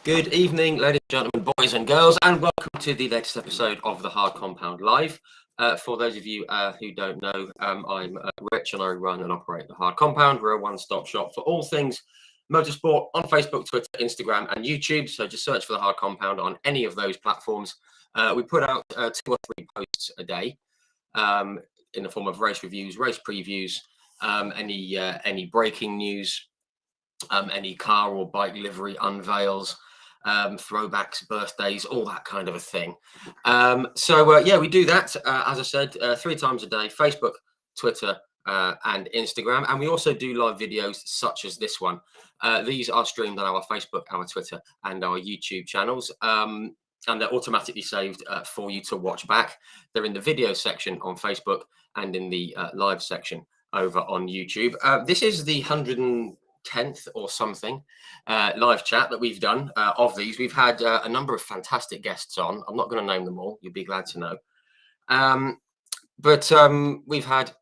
Good evening, ladies and gentlemen, boys and girls, and welcome to the latest episode of the Hard Compound Live. For those of you who don't know, I'm Rich and I run and operate the Hard Compound. We're a one-stop shop for all things motorsport on Facebook, Twitter, Instagram, and YouTube. So just search for the Hard Compound on any of those platforms. We put out 2 or 3 posts a day in the form of race reviews, race previews, any breaking news, any car or bike livery unveils, throwbacks, birthdays, all that kind of a thing. Yeah, we do that, as I said, 3 times a day: Facebook, Twitter, and Instagram. And we also do live videos such as this one. These are streamed on our Facebook, our Twitter, and our YouTube channels. And they're automatically saved for you to watch back. They're in the video section on Facebook and in the live section over on YouTube. This is the 110th or something live chat that we've done of these. We've had a number of fantastic guests on. I'm not going to name them all. You'll be glad to know. We've had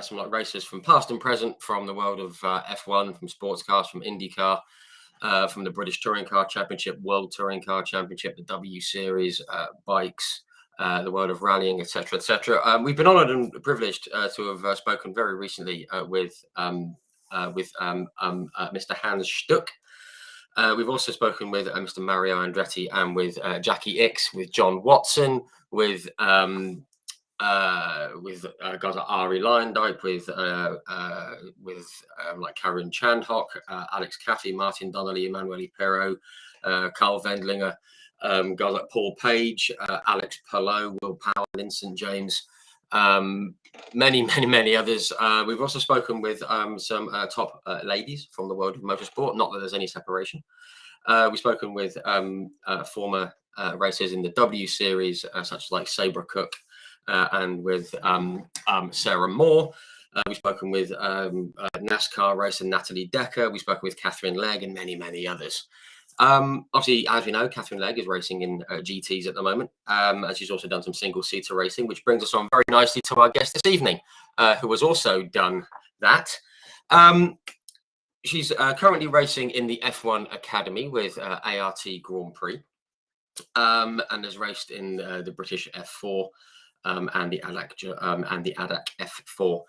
some like racers from past and present, from the world of F1, from sports cars, from IndyCar, from the British Touring Car Championship, World Touring Car Championship, the W Series, bikes, the world of rallying, etc., etc. We've been honoured and privileged to have spoken very recently with Mr. Hans Stuck. We've also spoken with Mr. Mario Andretti and with Jackie Ix, with John Watson, with guys like Ari Leyendijk, with like Karen Chandhok, Alex Caffey, Martin Donnelly, Emanuele Perro, Carl Wendlinger, guys like Paul Page, Alex Palou, Will Powell, Vincent James, many others. We've also spoken with some top ladies from the world of motorsport, not that there's any separation. We've spoken with former racers in the W Series, such as like Sabra Cook, and with Sarah Moore. We've spoken with NASCAR racer Natalie Decker. We've spoken with Catherine Legg and many others. Obviously, as we know, Catherine Legg is racing in GTs at the moment, and she's also done some single-seater racing, which brings us on very nicely to our guest this evening, who has also done that. She's currently racing in the F1 Academy with ART Grand Prix, and has raced in the British F4 and the ADAC F4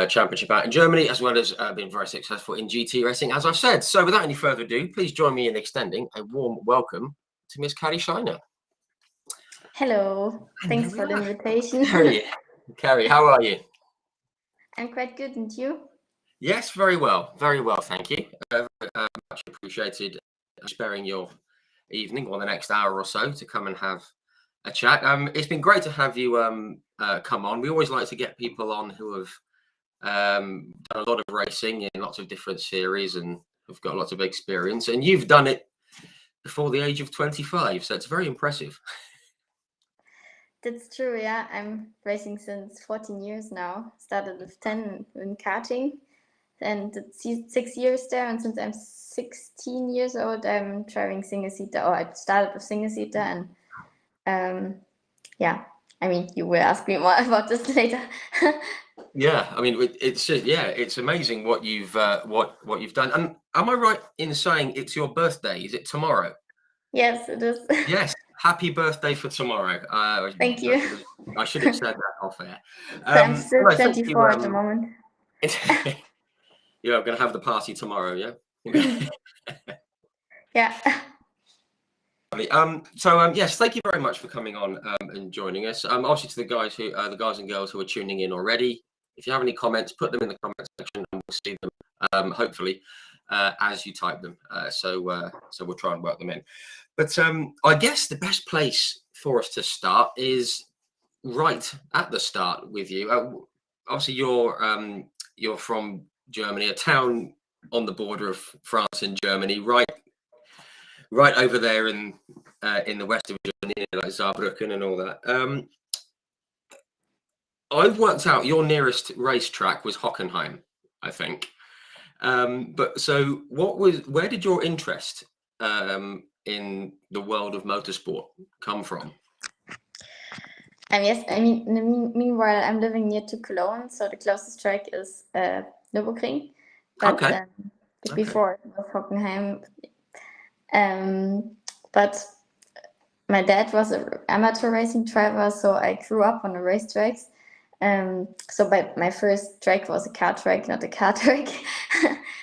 Championship out in Germany, as well as been very successful in GT racing, as I've said. So without any further ado, please join me in extending a warm welcome to Miss Carrie Schreiner. Hello, thanks for the invitation. Carrie, how are you? I'm quite good, and you? Yes, very well, thank you. Much appreciated sparing your evening or the next hour or so to come and have a chat. It's been great to have you come on. We always like to get people on who have done a lot of racing in lots of different series and have got lots of experience, and you've done it before the age of 25, so it's very impressive. That's true, yeah. I'm racing since 14 years now. Started with 10 in karting, and it's 6 years there, and since I'm 16 years old, I'm driving single-seater, or I started with single-seater, and yeah, I mean, you will ask me more about this later. Yeah, I mean, it's amazing what you've done. And am I right in saying it's your birthday? Is it tomorrow? Yes, it is. Yes, happy birthday for tomorrow. Thank you. I should have said that off air. So I'm still 24 at the moment. You're going to have the party tomorrow, yeah? Yeah. Yes, thank you very much for coming on and joining us. Obviously, to the guys and girls who are tuning in already, if you have any comments, put them in the comment section, and we'll see them hopefully as you type them. So we'll try and work them in. But I guess the best place for us to start is right at the start with you. Obviously, you're from Germany, a town on the border of France and Germany, right over there in the west of Germany, like Saarbrücken and all that. I've worked out your nearest racetrack was Hockenheim, I think. But so where did your interest in the world of motorsport come from? Yes, I mean, meanwhile, I'm living near to Cologne, so the closest track is Nürburgring. But Okay. before Hockenheim, But my dad was an amateur racing driver, so I grew up on the racetracks. So my first track was a kart track, not a car track.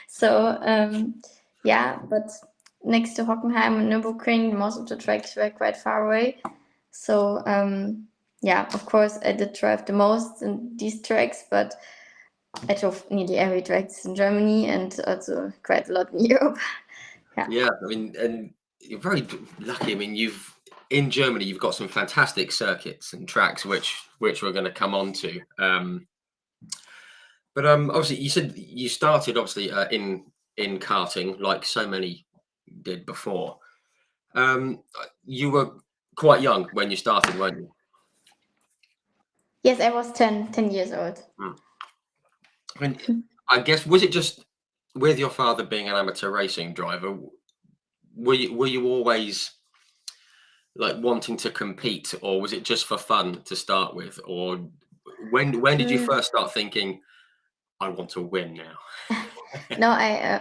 So yeah, but next to Hockenheim and Nürburgring, most of the tracks were quite far away. So yeah, of course I did drive the most in these tracks, but I drove nearly every tracks in Germany and also quite a lot in Europe. Yeah, I mean, and you're very lucky. I mean, in Germany, you've got some fantastic circuits and tracks, which we're going to come on to. But obviously, you said you started obviously in karting, like so many did before. You were quite young when you started, weren't you? Yes, I was 10 years old. I mean, I guess, was it just with your father being an amateur racing driver? Were you always like wanting to compete, or was it just for fun to start with? Or when did you first start thinking, I want to win now? No, I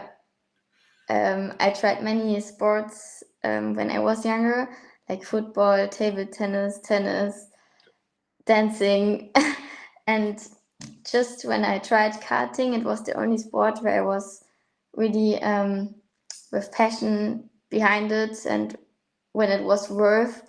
tried many sports when I was younger, like football, table tennis, dancing, and just when I tried karting, it was the only sport where I was really with passion behind it, and when it was worth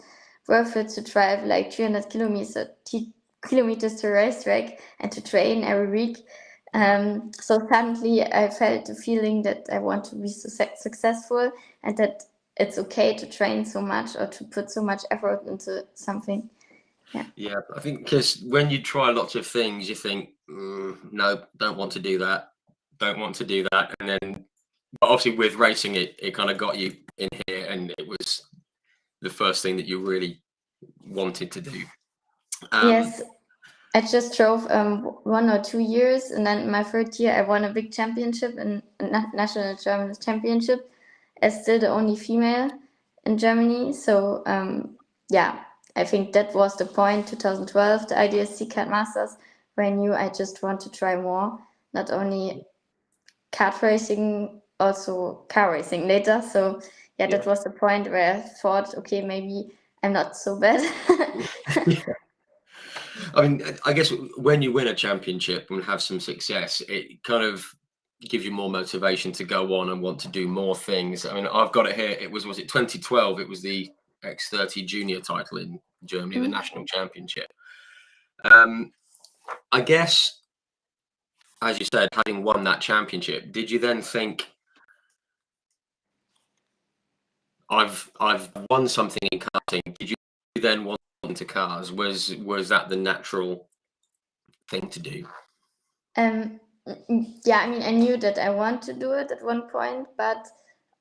it to drive like 300 kilometers to a racetrack and to train every week. So suddenly I felt the feeling that I want to be successful and that it's okay to train so much or to put so much effort into something. Yeah, I think because when you try lots of things, you think, no, don't want to do that, don't want to do that, and then, but obviously with racing, it kind of got you in here, and it was the first thing that you really wanted to do. Yes, I just drove 1 or 2 years, and then my third year I won a big championship in national German championship, as still the only female in Germany. So yeah, I think that was the point. 2012, the IDSC Kart Masters, where I knew I just want to try more, not only kart racing, also car racing later. So yeah, that was the point where I thought, okay, maybe I'm not so bad. I mean, I guess when you win a championship and have some success, it kind of gives you more motivation to go on and want to do more things. I mean, I've got it here. Was it 2012? It was the X30 junior title in Germany, the national championship. I guess, as you said, having won that championship, did you then think, I've won something in karting? Did you then want into cars? Was that the natural thing to do? Yeah, I mean, I knew that I want to do it at one point, but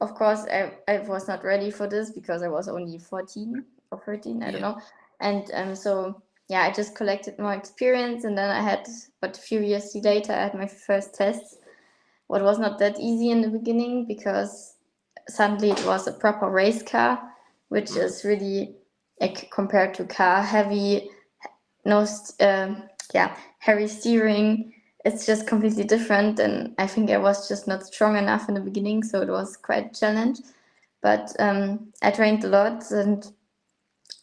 of course, I was not ready for this because I was only 14 or 13, I don't know. And so, yeah, I just collected more experience, and then I had, but a few years later, I had my first tests. What was not that easy in the beginning because suddenly it was a proper race car, which is really, like, compared to car, heavy, heavy steering. It's just completely different, and I think I was just not strong enough in the beginning, so it was quite a challenge. But I trained a lot, and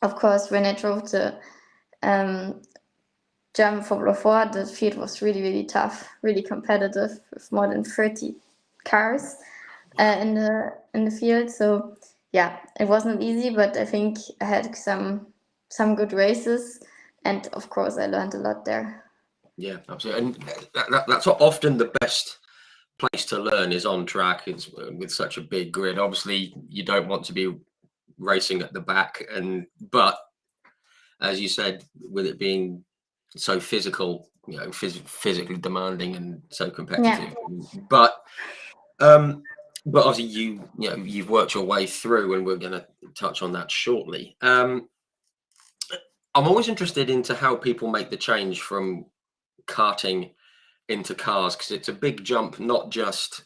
of course, when I drove the German Formula 4, the field was really, really tough, really competitive, with more than 30 cars in the field. So yeah, it wasn't easy, but I think I had some good races, and of course, I learned a lot there. Yeah, absolutely. And that's often the best place to learn is on track. It's with such a big grid. Obviously, you don't want to be racing at the back, but as you said, with it being so physical, physically demanding and so competitive. But obviously, you've worked your way through, and we're going to touch on that shortly. I'm always interested into how people make the change from karting into cars, because it's a big jump, not just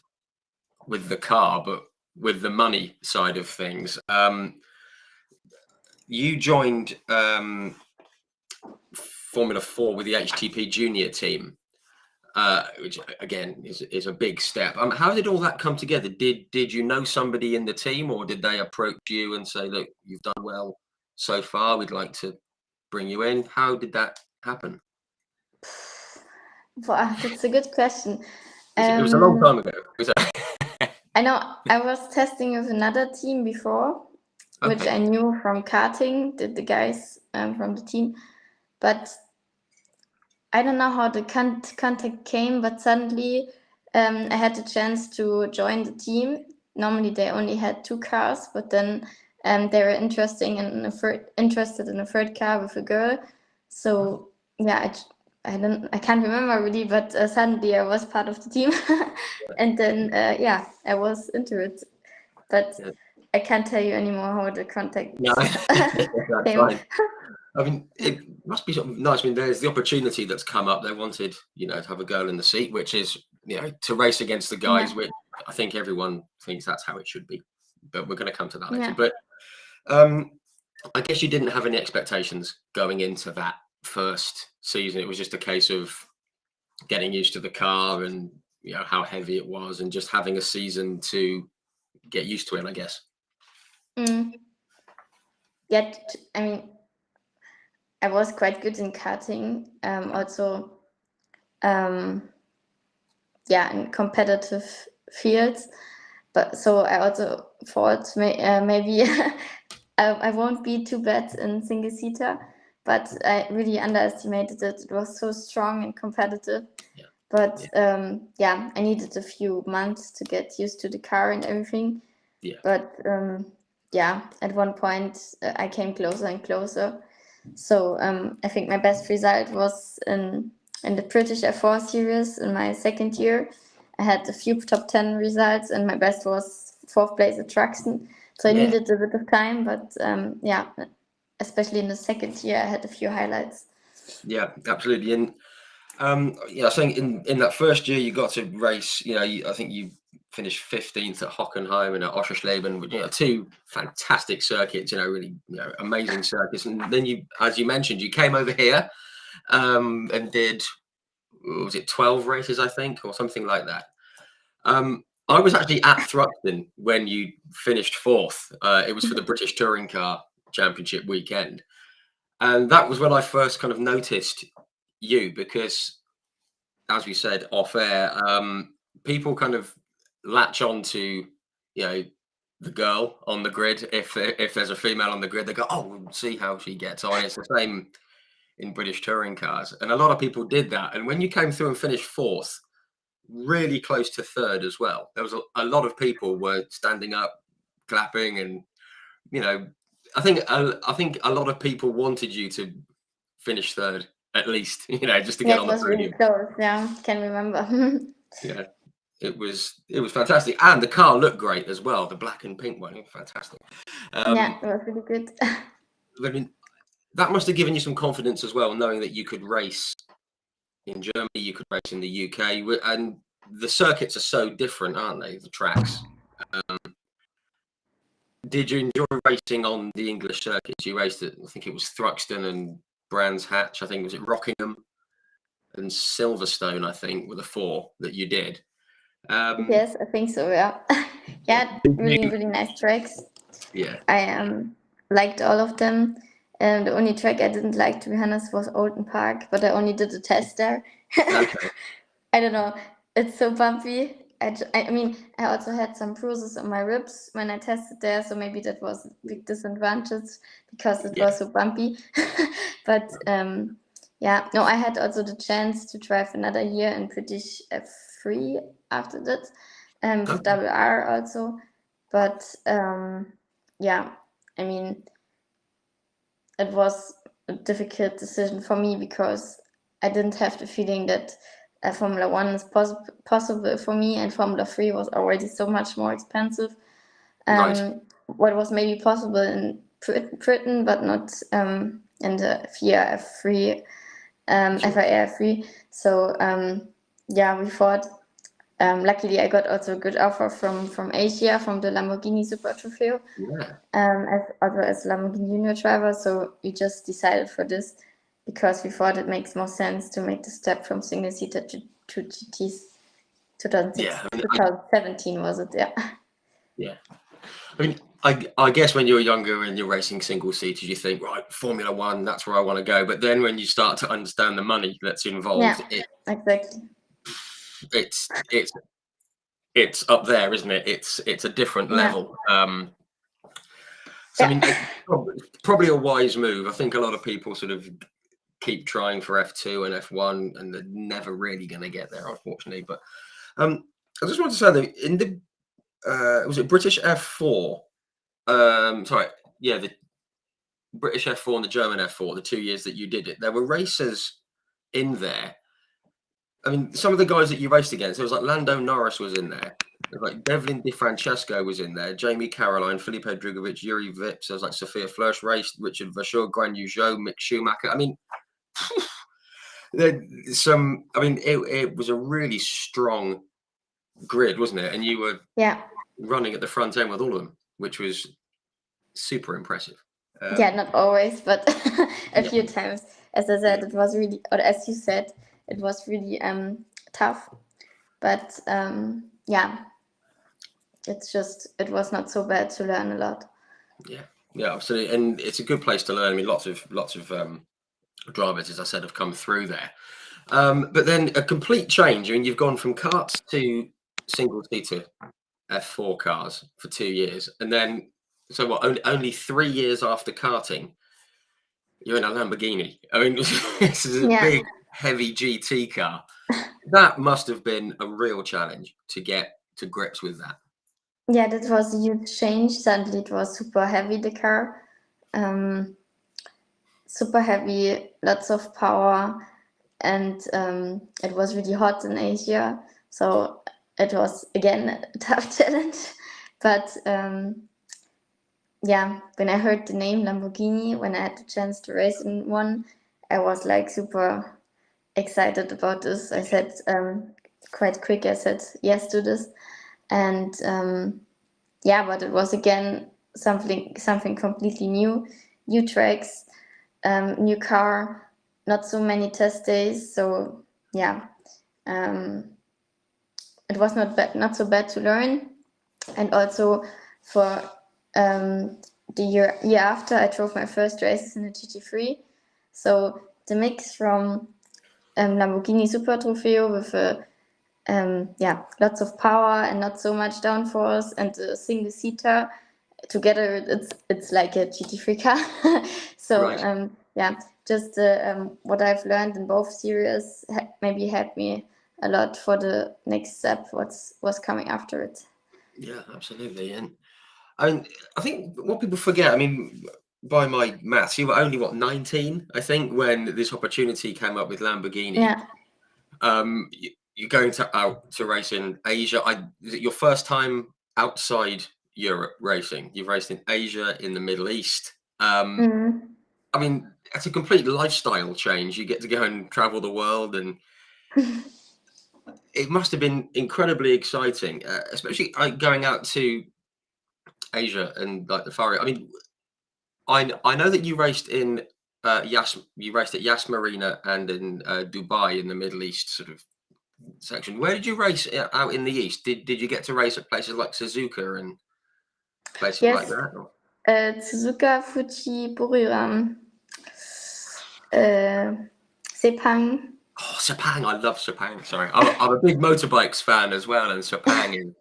with the car, but with the money side of things. You joined Formula 4 with the HTP Junior team. which again is a big step. How did all that come together? Did you know somebody in the team, or did they approach you and say, "Look, you've done well so far. We'd like to bring you in"? How did that happen? Wow, that's a good question. It was a long time ago. I know I was testing with another team before, which Okay. I knew from karting, the guys from the team, but I don't know how the contact came, but suddenly I had the chance to join the team. Normally they only had 2 cars, but then they were interested in a third car with a girl. So yeah, I can't remember really, but suddenly I was part of the team, and then yeah, I was into it. But Yeah. I can't tell you anymore how the contact No, that's came. fine. I mean, it must be sort of nice. I mean, there's the opportunity that's come up. They wanted, to have a girl in the seat, which is, to race against the guys, Yeah, which I think everyone thinks that's how it should be. But we're going to come to that later. yeah. But I guess you didn't have any expectations going into that first season. It was just a case of getting used to the car and, how heavy it was, and just having a season to get used to it, I guess. Mm. Yet, I mean, I was quite good in karting. Also, yeah, in competitive fields. But so I also thought maybe I won't be too bad in single seater. But I really underestimated it. It was so strong and competitive. Yeah. But yeah, I needed a few months to get used to the car and everything. Yeah. But yeah, at one point I came closer and closer. So I think my best result was in the British F4 series in my second year. I had a few top 10 results, and my best was 4th place at Truxton. So I Yeah. needed a bit of time, but yeah, especially in the second year, I had a few highlights. Yeah, absolutely. And I think in that first year you got to race. I think you finished 15th at Hockenheim and at Oschersleben, which, 2 fantastic circuits. Really, amazing circuits. And then you, as you mentioned, you came over here and did, was it 12 races, I think, or something like that. I was actually at Thruxton when you finished 4th. It was for the British Touring Car Championship weekend. And that was when I first kind of noticed you, because, as we said off air, people kind of latch on to, the girl on the grid. If there's a female on the grid, they go, "Oh, we'll see how she gets on." It's the same in British touring cars, and a lot of people did that. And when you came through and finished 4th, really close to 3rd as well, there was a lot of people were standing up, clapping, and I think a lot of people wanted you to finish 3rd at least, just to Yeah, get it on the was really podium. close. Yeah, can remember. Yeah, it was fantastic, and the car looked great as well. The black and pink one, fantastic. Yeah, it was really good. I mean, that must have given you some confidence as well, knowing that you could race in Germany, you could race in the UK, and the circuits are so different, aren't they? The tracks. Did you enjoy racing on the English circuits? You raced at, I think it was Thruxton and Brands Hatch. I think, was it Rockingham and Silverstone, I think, were the 4 that you did. Yes, I think so. Yeah, yeah, Did really, you? really nice tracks. Yeah. I liked all of them. The only track I didn't like, to be honest, was Oulton Park, but I only did a test there. Okay. I don't know. It's so bumpy. I mean, I also had some bruises on my ribs when I tested there, so maybe that was a big disadvantage because it Yeah. was so bumpy. But yeah, no, I had also the chance to drive another year in British F3 after that, with Okay. double R also. But yeah, I mean, it was a difficult decision for me because I didn't have the feeling that Formula One is possible for me, and Formula 3 was already so much more expensive. Right. What was maybe possible in Britain, but not in the FIA F3, Sure. FIA F3. So yeah, we thought. Luckily, I got also a good offer from Asia, from the Lamborghini Super Trofeo, Yeah. as Lamborghini Junior driver. So we just decided for this because we thought it makes more sense to make the step from single seater two GTs. 2006, Yeah, I mean, 2017 was it? Yeah. yeah. I mean, I guess when you're younger and you're racing single seaters, you think, right, Formula One, that's where I want to go. But then when you start to understand the money that's involved, Yeah, exactly. it's up there, isn't it? It's a different Yeah. level. So I mean, probably a wise move. I think a lot of people sort of keep trying for F2 and F1, and they're never really going to get there, unfortunately. But I just want to say that in the was it British F4? The British F4 and the German F4, the 2 years that you did it, there were racers in there. I mean, some of the guys that you raced against, it was like Lando Norris was in there. There was like Devlin Di Francesco was in there, Jamie Caroline, Felipe Drugovich, Yuri Vips. There was like Sophia Flörsch raced, Richard Vasseur, Guan Yu Zhou, Mick Schumacher. I mean, it was a really strong grid, wasn't it? And you were running at the front end with all of them, which was super impressive. Yeah, not always, but a few times. As I said, it was really, or as you said, it was really tough. But it was not so bad to learn a lot. Yeah, absolutely, and it's a good place to learn. I mean, lots of drivers, as I said, have come through there. But then a complete change. I mean, you've gone from karts to single-seater F4 cars for 2 years, and then only 3 years after karting, you're in a Lamborghini. I mean, this is a big, heavy GT car. That must have been a real challenge to get to grips with that. Yeah, that was a huge change. Suddenly it was super heavy, the car. Super heavy, lots of power, and it was really hot in Asia. So it was, again, a tough challenge. But when I heard the name Lamborghini, when I had the chance to race in one, I was like super excited about this. I said quite quick, I said yes to this. And but it was again something completely new tracks, new car, not so many test days. So it was not so bad to learn. And also for the year after, I drove my first races in the GT3. So the mix from Lamborghini Super Trofeo with lots of power and not so much downforce, and the single seater together, it's like a GT3 car. So right. Just what I've learned in both series maybe helped me a lot for the next step, what's coming after it. Yeah, absolutely. And I think what people forget, I mean, by my maths, you were only 19, I think, when this opportunity came up with Lamborghini. Yeah. You're going out to race in Asia. Is it your first time outside Europe racing? You've raced in Asia, in the Middle East. I mean, it's a complete lifestyle change. You get to go and travel the world, and it must have been incredibly exciting, especially going out to Asia and like the Far East. I mean, I know that you raced in you raced at Yas Marina and in Dubai in the Middle East sort of section. Where did you race out in the East? Did you get to race at places like Suzuka and places like that? Or? Suzuka, Fuji, Buriram, Sepang. Oh, Sepang! I love Sepang. Sorry, I'm a big motorbikes fan as well, and Sepang is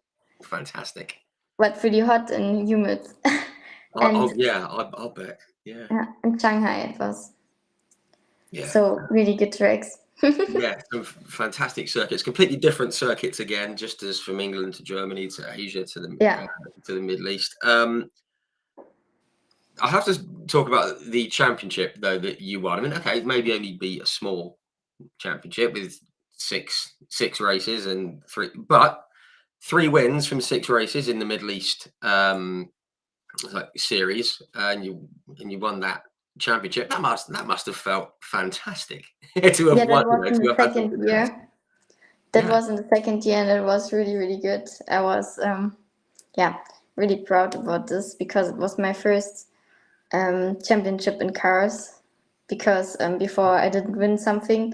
fantastic. But really hot and humid. I'll bet. Yeah. In Shanghai it was. Yeah. So really good tracks. Yeah, some fantastic circuits. Completely different circuits again, just as from England to Germany to Asia to the Middle East. I have to talk about the championship though that you won. I mean, okay, maybe only be a small championship with six races and three wins from 6 races in the Middle East series, and you won that championship. That must have felt fantastic to have won. That was in the second year. That was in the second year, and it was really, really good. I was really proud about this because it was my first championship in cars, because before I didn't win something,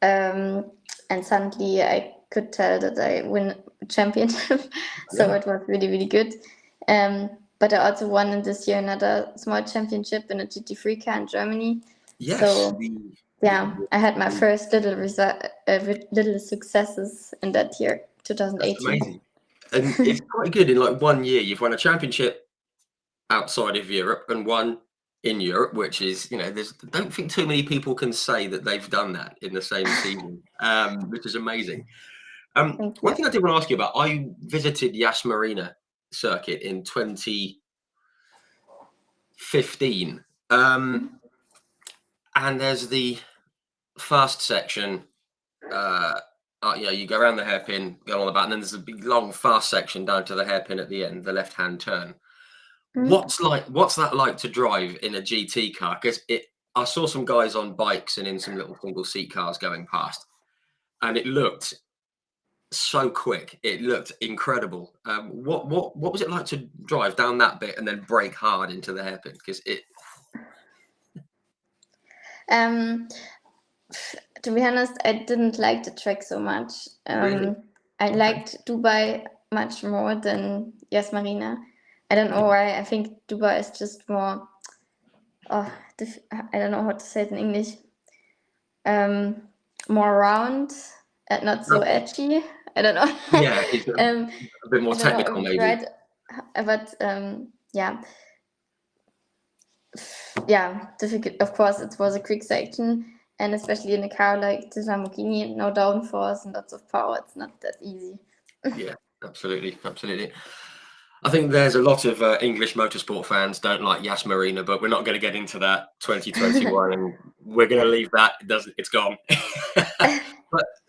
and and suddenly I could tell that I win a championship. So Yeah. it was really, really good. But I also won in this year another small championship in a GT3 car in Germany. Yes. So yeah, I had my first little successes in that year, That's 2018. amazing. And it's quite good in like 1 year. You've won a championship outside of Europe and one in Europe, which is, I don't think too many people can say that they've done that in the same season, which is amazing. Thank One you. thing I did want to ask you about, I visited Yas Marina circuit in 2015. And there's the fast section. You go around the hairpin, go on the back, and then there's a big long fast section down to the hairpin at the end, the left-hand turn. What's that like to drive in a GT car? Because I saw some guys on bikes and in some little single seat cars going past, and it looked so quick. It looked incredible. What was it like to drive down that bit and then brake hard into the hairpin? Because To be honest, I didn't like the track so much. Really? I liked Dubai much more than Yas Marina. I don't know why. I think Dubai is just more. I don't know how to say it in English. More round and not so edgy. I don't know. Yeah, it's a bit more I don't know technical, if it's maybe. right, but yeah, difficult. Of course, it was a quick section, and especially in a car like the Lamborghini, no downforce and lots of power. It's not that easy. Yeah, absolutely. I think there's a lot of English motorsport fans don't like Yas Marina, but we're not going to get into that 2021, and we're going to leave that. It's gone.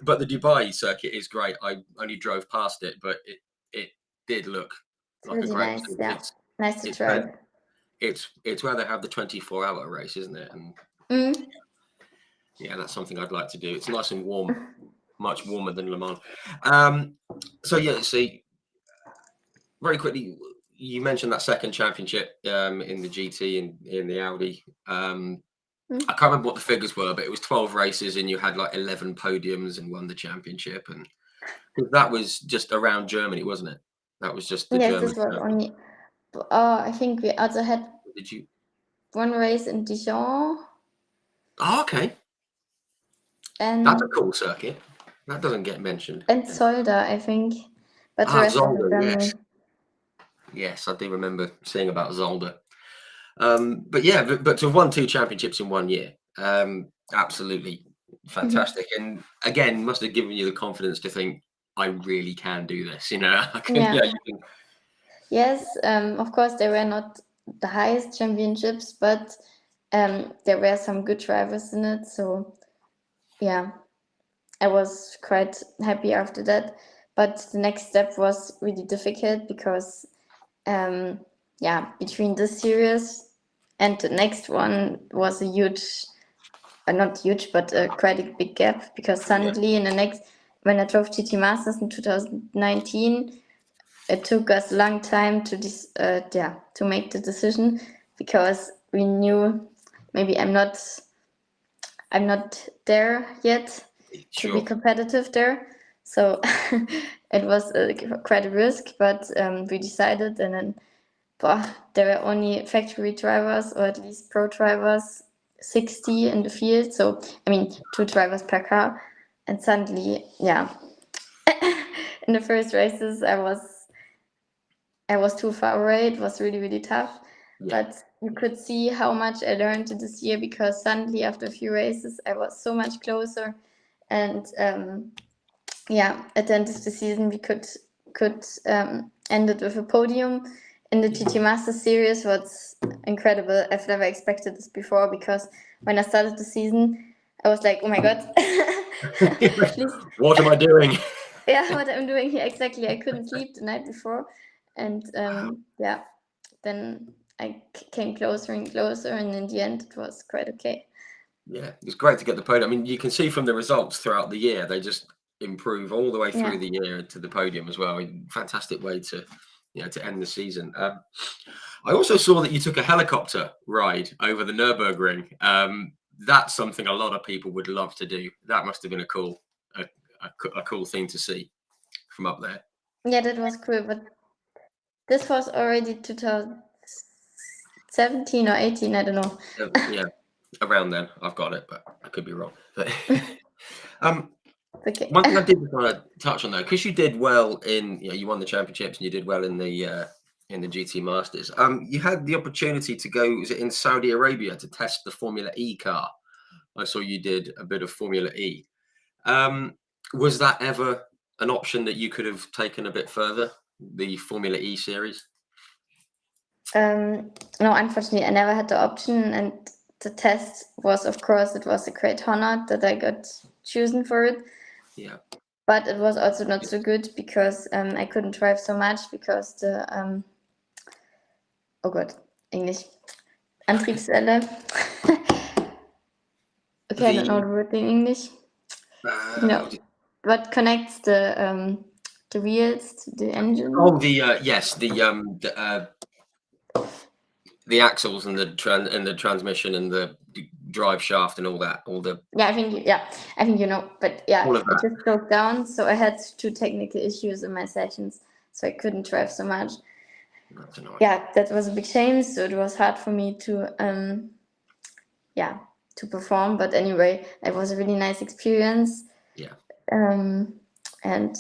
but the Dubai circuit is great. I only drove past it, but it did look like Really a great. nice. Yeah, nice to It's drive. it's where they have the 24-hour race, isn't it? And yeah, that's something I'd like to do. It's nice and warm, much warmer than Le Mans. So yeah, see. Very quickly, you mentioned that second championship in the GT and in the Audi. I can't remember what the figures were, but it was 12 races and you had like 11 podiums and won the championship. And that was just around Germany, wasn't it? That was just the Yes, German. this was only. I think we also had Did you? one race in Dijon. Oh, okay. And that's a cool circuit. That doesn't get mentioned. And Solda, I think. But the rest was in Germany. Yes, I do remember seeing about Zolder. But yeah, but to have won 2 championships in 1 year, absolutely fantastic. And again, must have given you the confidence to think, I really can do this. You can. Yes, of course, they were not the highest championships, but there were some good drivers in it. So yeah, I was quite happy after that. But the next step was really difficult because between this series and the next one was a huge, not huge, but quite a big gap, because suddenly when I drove GT Masters in 2019, it took us a long time to make the decision, because we knew maybe I'm not there yet to be competitive there. So it was quite a risk, but we decided, and then there were only factory drivers, or at least pro drivers, 60 in the field. So, 2 drivers per car. And suddenly, in the first races, I was too far away. It was really, really tough. Yeah. But you could see how much I learned this year, because suddenly after a few races, I was so much closer. And at the end of the season, we could end it with a podium in the GT Masters series. Was incredible. I've never expected this before, because when I started the season, I was like, oh my God. What am I doing? Yeah, what I'm doing here, exactly. I couldn't sleep the night before. And then I came closer and closer, and in the end, it was quite okay. Yeah, it's great to get the podium. You can see from the results throughout the year, they just improve all the way through the year to the podium as well. Fantastic way to end the season. I also saw that you took a helicopter ride over the Nürburgring. That's something a lot of people would love to do. That must have been a a cool thing to see from up there. Yeah, that was cool. But this was already 2017 or 18. I don't know. Yeah, around then. I've got it, but I could be wrong. But Okay. one thing I did want to touch on though, because you did well in, you won the championships and you did well in the GT Masters. You had the opportunity to go, was it in Saudi Arabia, to test the Formula E car? I saw you did a bit of Formula E. Was that ever an option that you could have taken a bit further, the Formula E series? No, unfortunately, I never had the option, and the test was, of course, it was a great honor that I got chosen for it. Yeah. But it was also not so good because I couldn't drive so much because the oh God, English, Antriebswelle. Okay, I don't know the word in English. No, what connects the wheels to the engine? Oh, yes, the axles and the transmission and the drive shaft and all that, I think you know, but yeah, all of it that. just broke down, so I had 2 technical issues in my sessions, so I couldn't drive so much. That's annoying. Yeah, that was a big shame. So it was hard for me to to perform, but anyway, it was a really nice experience. Yeah. And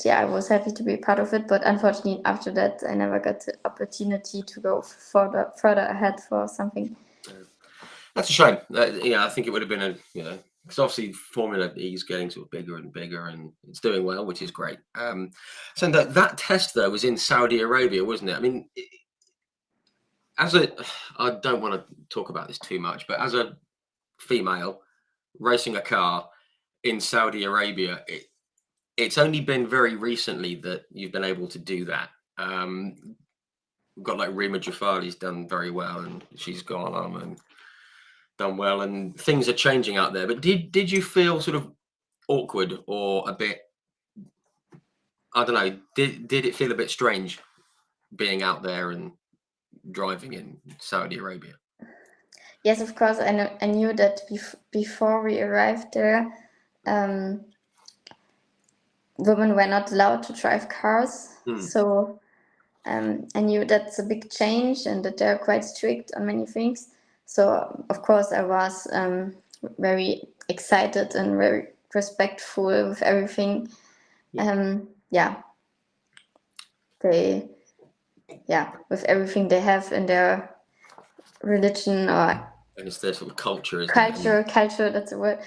yeah, I was happy to be part of it, but unfortunately after that I never got the opportunity to go further ahead for something. That's a shame. I think it would have been because obviously Formula E is getting sort of bigger and bigger, and it's doing well, which is great. So that test though was in Saudi Arabia, wasn't it? I mean, I don't want to talk about this too much, but as a female racing a car in Saudi Arabia, it's only been very recently that you've been able to do that. We've got like Rima Jafari's done very well, and she's gone on and done well, and things are changing out there. But did you feel sort of awkward or a bit, I don't know, did it feel a bit strange being out there and driving in Saudi Arabia? Yes, of course. I knew that before we arrived there, women were not allowed to drive cars. So I knew that's a big change and that they're quite strict on many things. So of course I was very excited and very respectful with everything. With everything they have in their religion or And it's their sort of culture, isn't it? Culture, that's a word.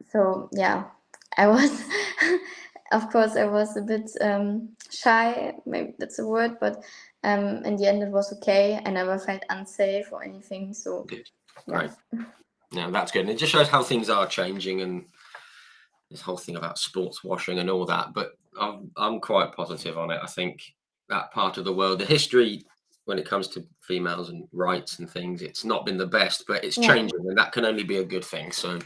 So yeah, I was, of course, I was a bit shy, maybe that's a word, but in the end it was okay. I never felt unsafe or anything, so good. Great. Yeah, that's good. And it just shows how things are changing, and this whole thing about sports washing and all that. But I'm quite positive on it. I think that part of the world, the history when it comes to females and rights and things, it's not been the best, but it's changing, and that can only be a good thing. So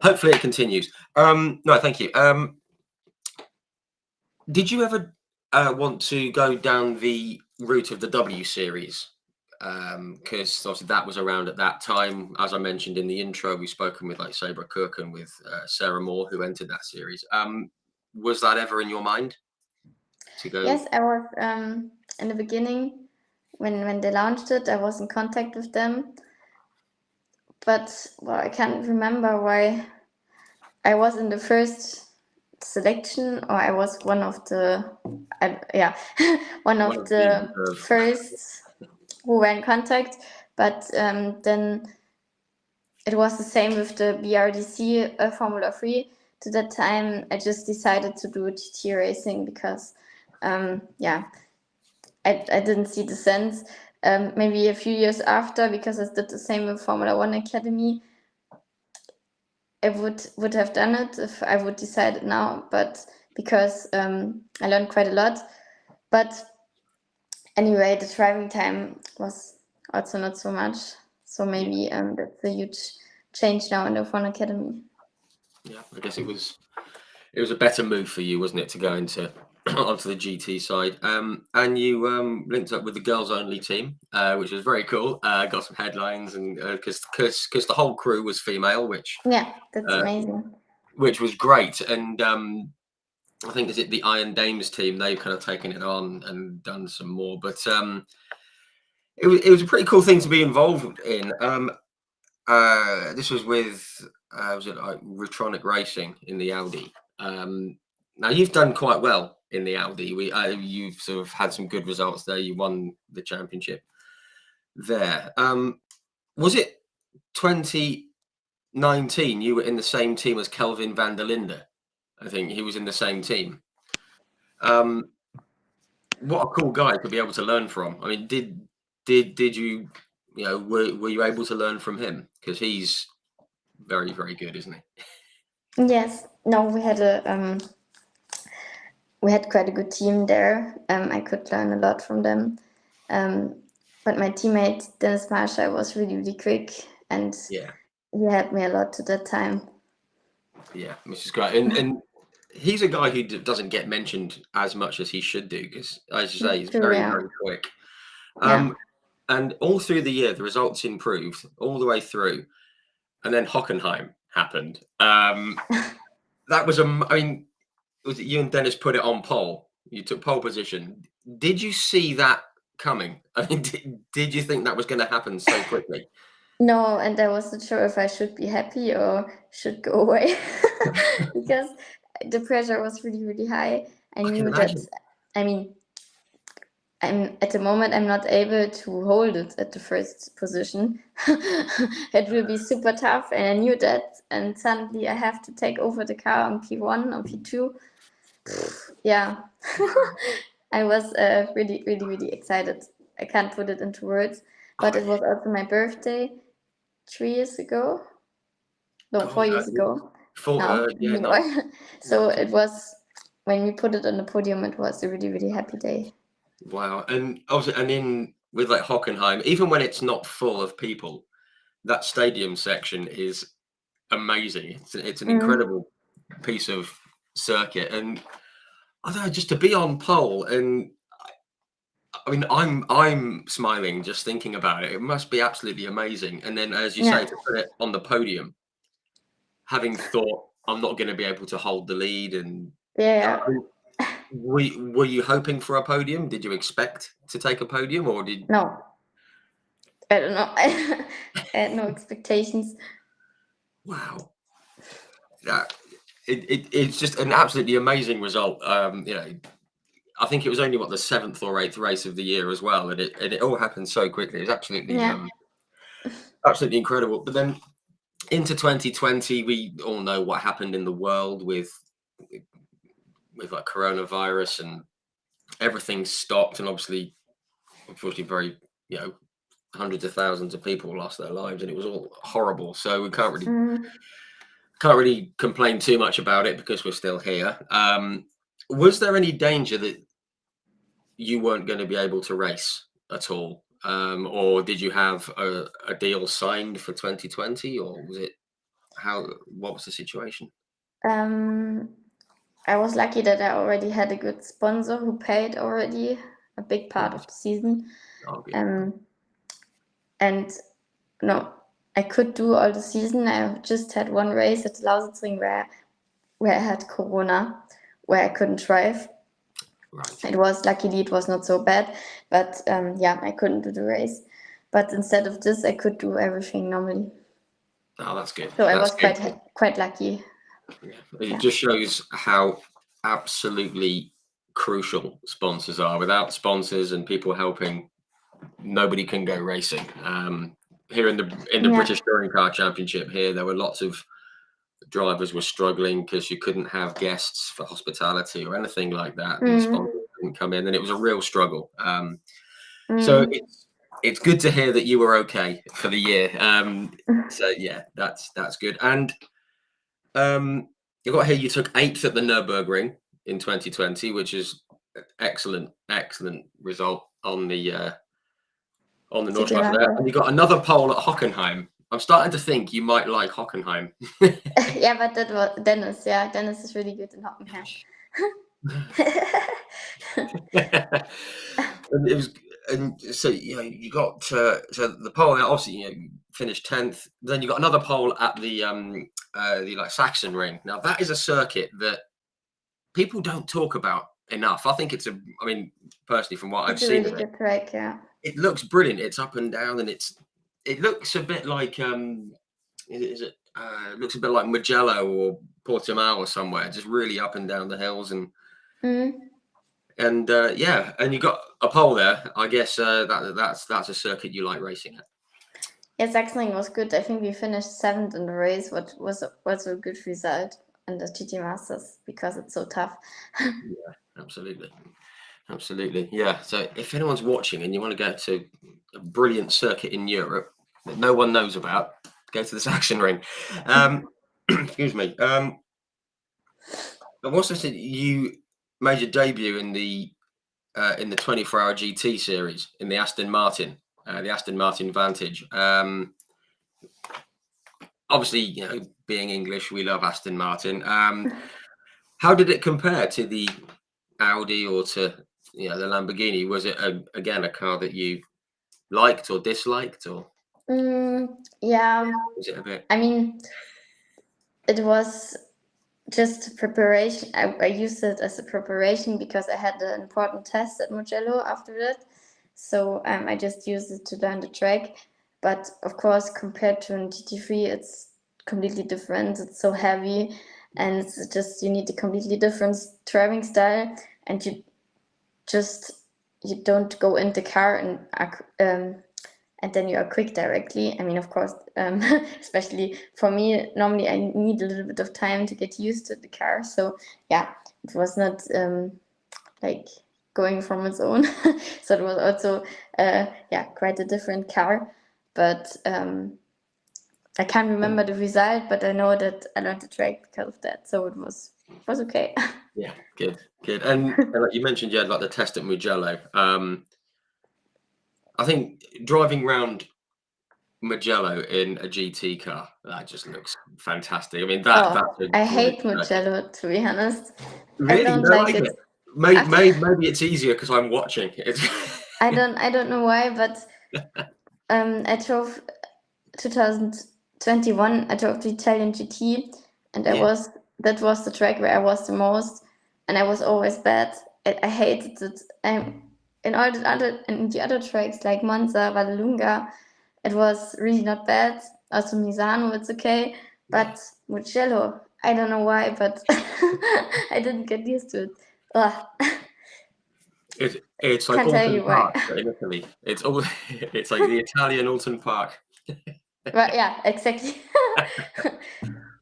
hopefully it continues. No, thank you. Did you ever want to go down the route of the W series? Because obviously that was around at that time. As I mentioned in the intro, we've spoken with like Sabra Cook and with Sarah Moore, who entered that series. Was that ever in your mind to go? Yes, I was in the beginning when they launched it. I was in contact with them, but I can't remember why I was in the first selection, or I was one of the first who were in contact. But then it was the same with the BRDC Formula 3. To that time, I just decided to do GT racing because I didn't see the sense. Maybe a few years after, because I did the same with Formula 1 Academy, I would have done it if I would decide it now, but because I learned quite a lot. But anyway, the driving time was also not so much. So maybe that's a huge change now in the F1 Academy. Yeah, I guess it was a better move for you, wasn't it, to go into onto the GT side. And you linked up with the girls only team, which was very cool. Got some headlines, and because the whole crew was female, which that's amazing. which was great. And I think is it the Iron Dames team? They've kind of taken it on and done some more. But it was a pretty cool thing to be involved in. This was with was it like Retronic Racing in the Audi. Now you've done quite well in the Audi. You've sort of had some good results there. You won the championship there. Was it 2019? You were in the same team as Kelvin van der Linde. I think he was in the same team. What a cool guy to be able to learn from. I mean, did you, were you able to learn from him? Because he's very, very good, isn't he? Yes. No, we had quite a good team there. I could learn a lot from them. But my teammate Dennis Marsha was really, really quick, and he helped me a lot at that time. Yeah, which is great. And he's a guy who doesn't get mentioned as much as he should do, because, as you say, he's very, very quick. And all through the year, the results improved all the way through. And then Hockenheim happened. That was, I mean, was it you and Dennis put it on pole? You took pole position. Did you see that coming? I mean, did you think that was going to happen so quickly? No, and I wasn't sure if I should be happy or should go away because the pressure was really, really high. I knew that, I mean, at the moment, I'm not able to hold it at the first position. It will be super tough, and I knew that. And suddenly I have to take over the car on P1 or P2. Yeah, I was really, really, really excited. I can't put it into words, but it was also my birthday 3 years ago. No, 4 years ago. So it was, when we put it on the podium, it was a really, really happy day. Wow. And obviously, and with like Hockenheim, even when it's not full of people, that stadium section is amazing. It's an incredible piece of circuit. And I don't know, just to be on pole, and I mean, I'm smiling just thinking about it. It must be absolutely amazing. And then, as you say, to put it on the podium, having thought I'm not going to be able to hold the lead, and were you hoping for a podium? Did you expect to take a podium, or did no? I don't know. I had no expectations. Wow, it's just an absolutely amazing result. I think it was only the 7th or 8th race of the year as well, and it all happened so quickly. It was absolutely absolutely incredible. But then into 2020, we all know what happened in the world with like coronavirus, and everything stopped, and obviously, unfortunately, very hundreds of thousands of people lost their lives, and it was all horrible. So we can't really complain too much about it because we're still here. Was there any danger that you weren't going to be able to race at all, or did you have a deal signed for 2020, or was it what was the situation? I was lucky that I already had a good sponsor who paid already a big part of the season. And no, I could do all the season. I just had one race at Lausitzring where I had Corona, where I couldn't drive. Right. Luckily it was not so bad, but I couldn't do the race. But instead of this, I could do everything normally. Oh, that's good. So I was quite lucky. It just shows how absolutely crucial sponsors are. Without sponsors and people helping, nobody can go racing. Here in the British Touring Car Championship here, there were lots of drivers were struggling because you couldn't have guests for hospitality or anything like that. The sponsors couldn't come in, and it was a real struggle. So it's good to hear that you were okay for the year. So yeah, that's good. And you got here, you took 8th at the Nürburgring in 2020, which is excellent result on the Nordschleife there. And you got another pole at Hockenheim. I'm starting to think you might like Hockenheim. Yeah, but that was Dennis. Yeah, Dennis is really good in Hockenheim. And it was, and so you got so the pole. Obviously, finished 10th. Then you got another pole at the like Saxon Ring. Now that is a circuit that people don't talk about enough. I think I mean, personally, from what I've It's a seen, really good track, yeah. it looks brilliant. It's up and down, and it looks a bit like looks a bit like Mugello or Portimao or somewhere, just really up and down the hills and yeah, and you got a pole there. I guess that's a circuit you like racing at. Yeah, Sachsenring was good. I think we finished 7th in the race, what was a good result in the GT Masters because it's so tough. Yeah, absolutely. Yeah. So if anyone's watching and you want to go to a brilliant circuit in Europe that no one knows about, go to the Saxon Ring. Excuse me. I've also said you made your debut in the 24-hour GT series in the Aston Martin Vantage. Obviously, you know, being English, we love Aston Martin. How did it compare to the Audi or to the Lamborghini? Was it again a car that you liked or disliked, or Yeah, was it a bit? I mean, it was just preparation. I used it as a preparation because I had an important test at Mugello after that. So I just used it to learn the track. But of course, compared to a GT3, it's completely different. It's so heavy, and it's just you need a completely different driving style, and you don't go in the car and then you are quick directly. I mean, of course, especially for me, normally I need a little bit of time to get used to the car. So yeah, it was not like going from its own. So it was also quite a different car. But I can't remember the result, but I know that I learned the track because of that. So it was okay. Yeah, good. And like you mentioned, you had like the test at Mugello. I think driving around Mugello in a GT car, that just looks fantastic. I mean, that's a I great hate Mugello, to be honest. Really? I don't You don't like it. Maybe it's easier because I'm watching it. I don't know why, but I drove 2021. I drove the Italian GT, and that was the track where I was the most, and I was always bad. I hated it. In the other tracks like Monza, Vallelunga, it was really not bad. Also Misano, it's okay, but Mugello, I don't know why, but I didn't get used to it. Ugh. It's like Can't tell Alton you why. Park but in Italy. It's like the Italian Alton Park. But yeah, exactly.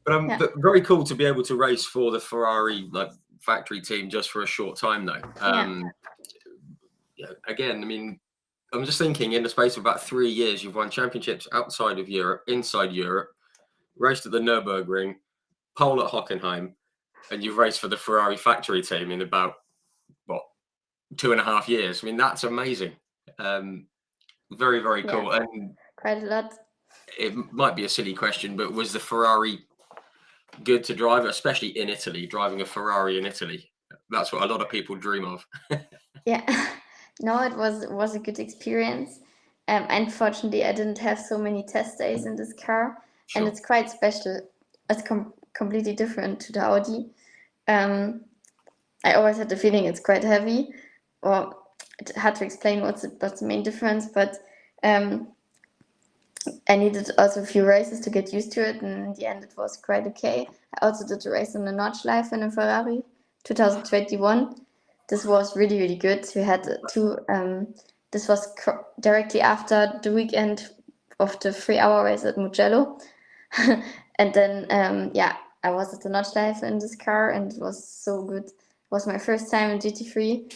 But very cool to be able to race for the Ferrari like factory team just for a short time though. Again, I mean, I'm just thinking in the space of about 3 years, you've won championships outside of Europe, inside Europe, raced at the Nürburgring, pole at Hockenheim, and you've raced for the Ferrari factory team in about 2.5 years. I mean, that's amazing. Very, very cool. And quite a lot. it might be a silly question, but was the Ferrari good to drive, especially in Italy, driving a Ferrari in Italy? That's what a lot of people dream of. Yeah. No, it was a good experience. Unfortunately, I didn't have so many test days in this car, and it's quite special. It's completely different to the Audi. I always had the feeling it's quite heavy, or it's hard to explain what's the main difference, but I needed also a few races to get used to it, and in the end it was quite okay. I also did a race in the Nordschleife in a Ferrari, 2021. This was really, really good. We had this was directly after the weekend of the 3-hour race at Mugello. And then, I was at the Nordschleife in this car, and it was so good. It was my first time in GT3.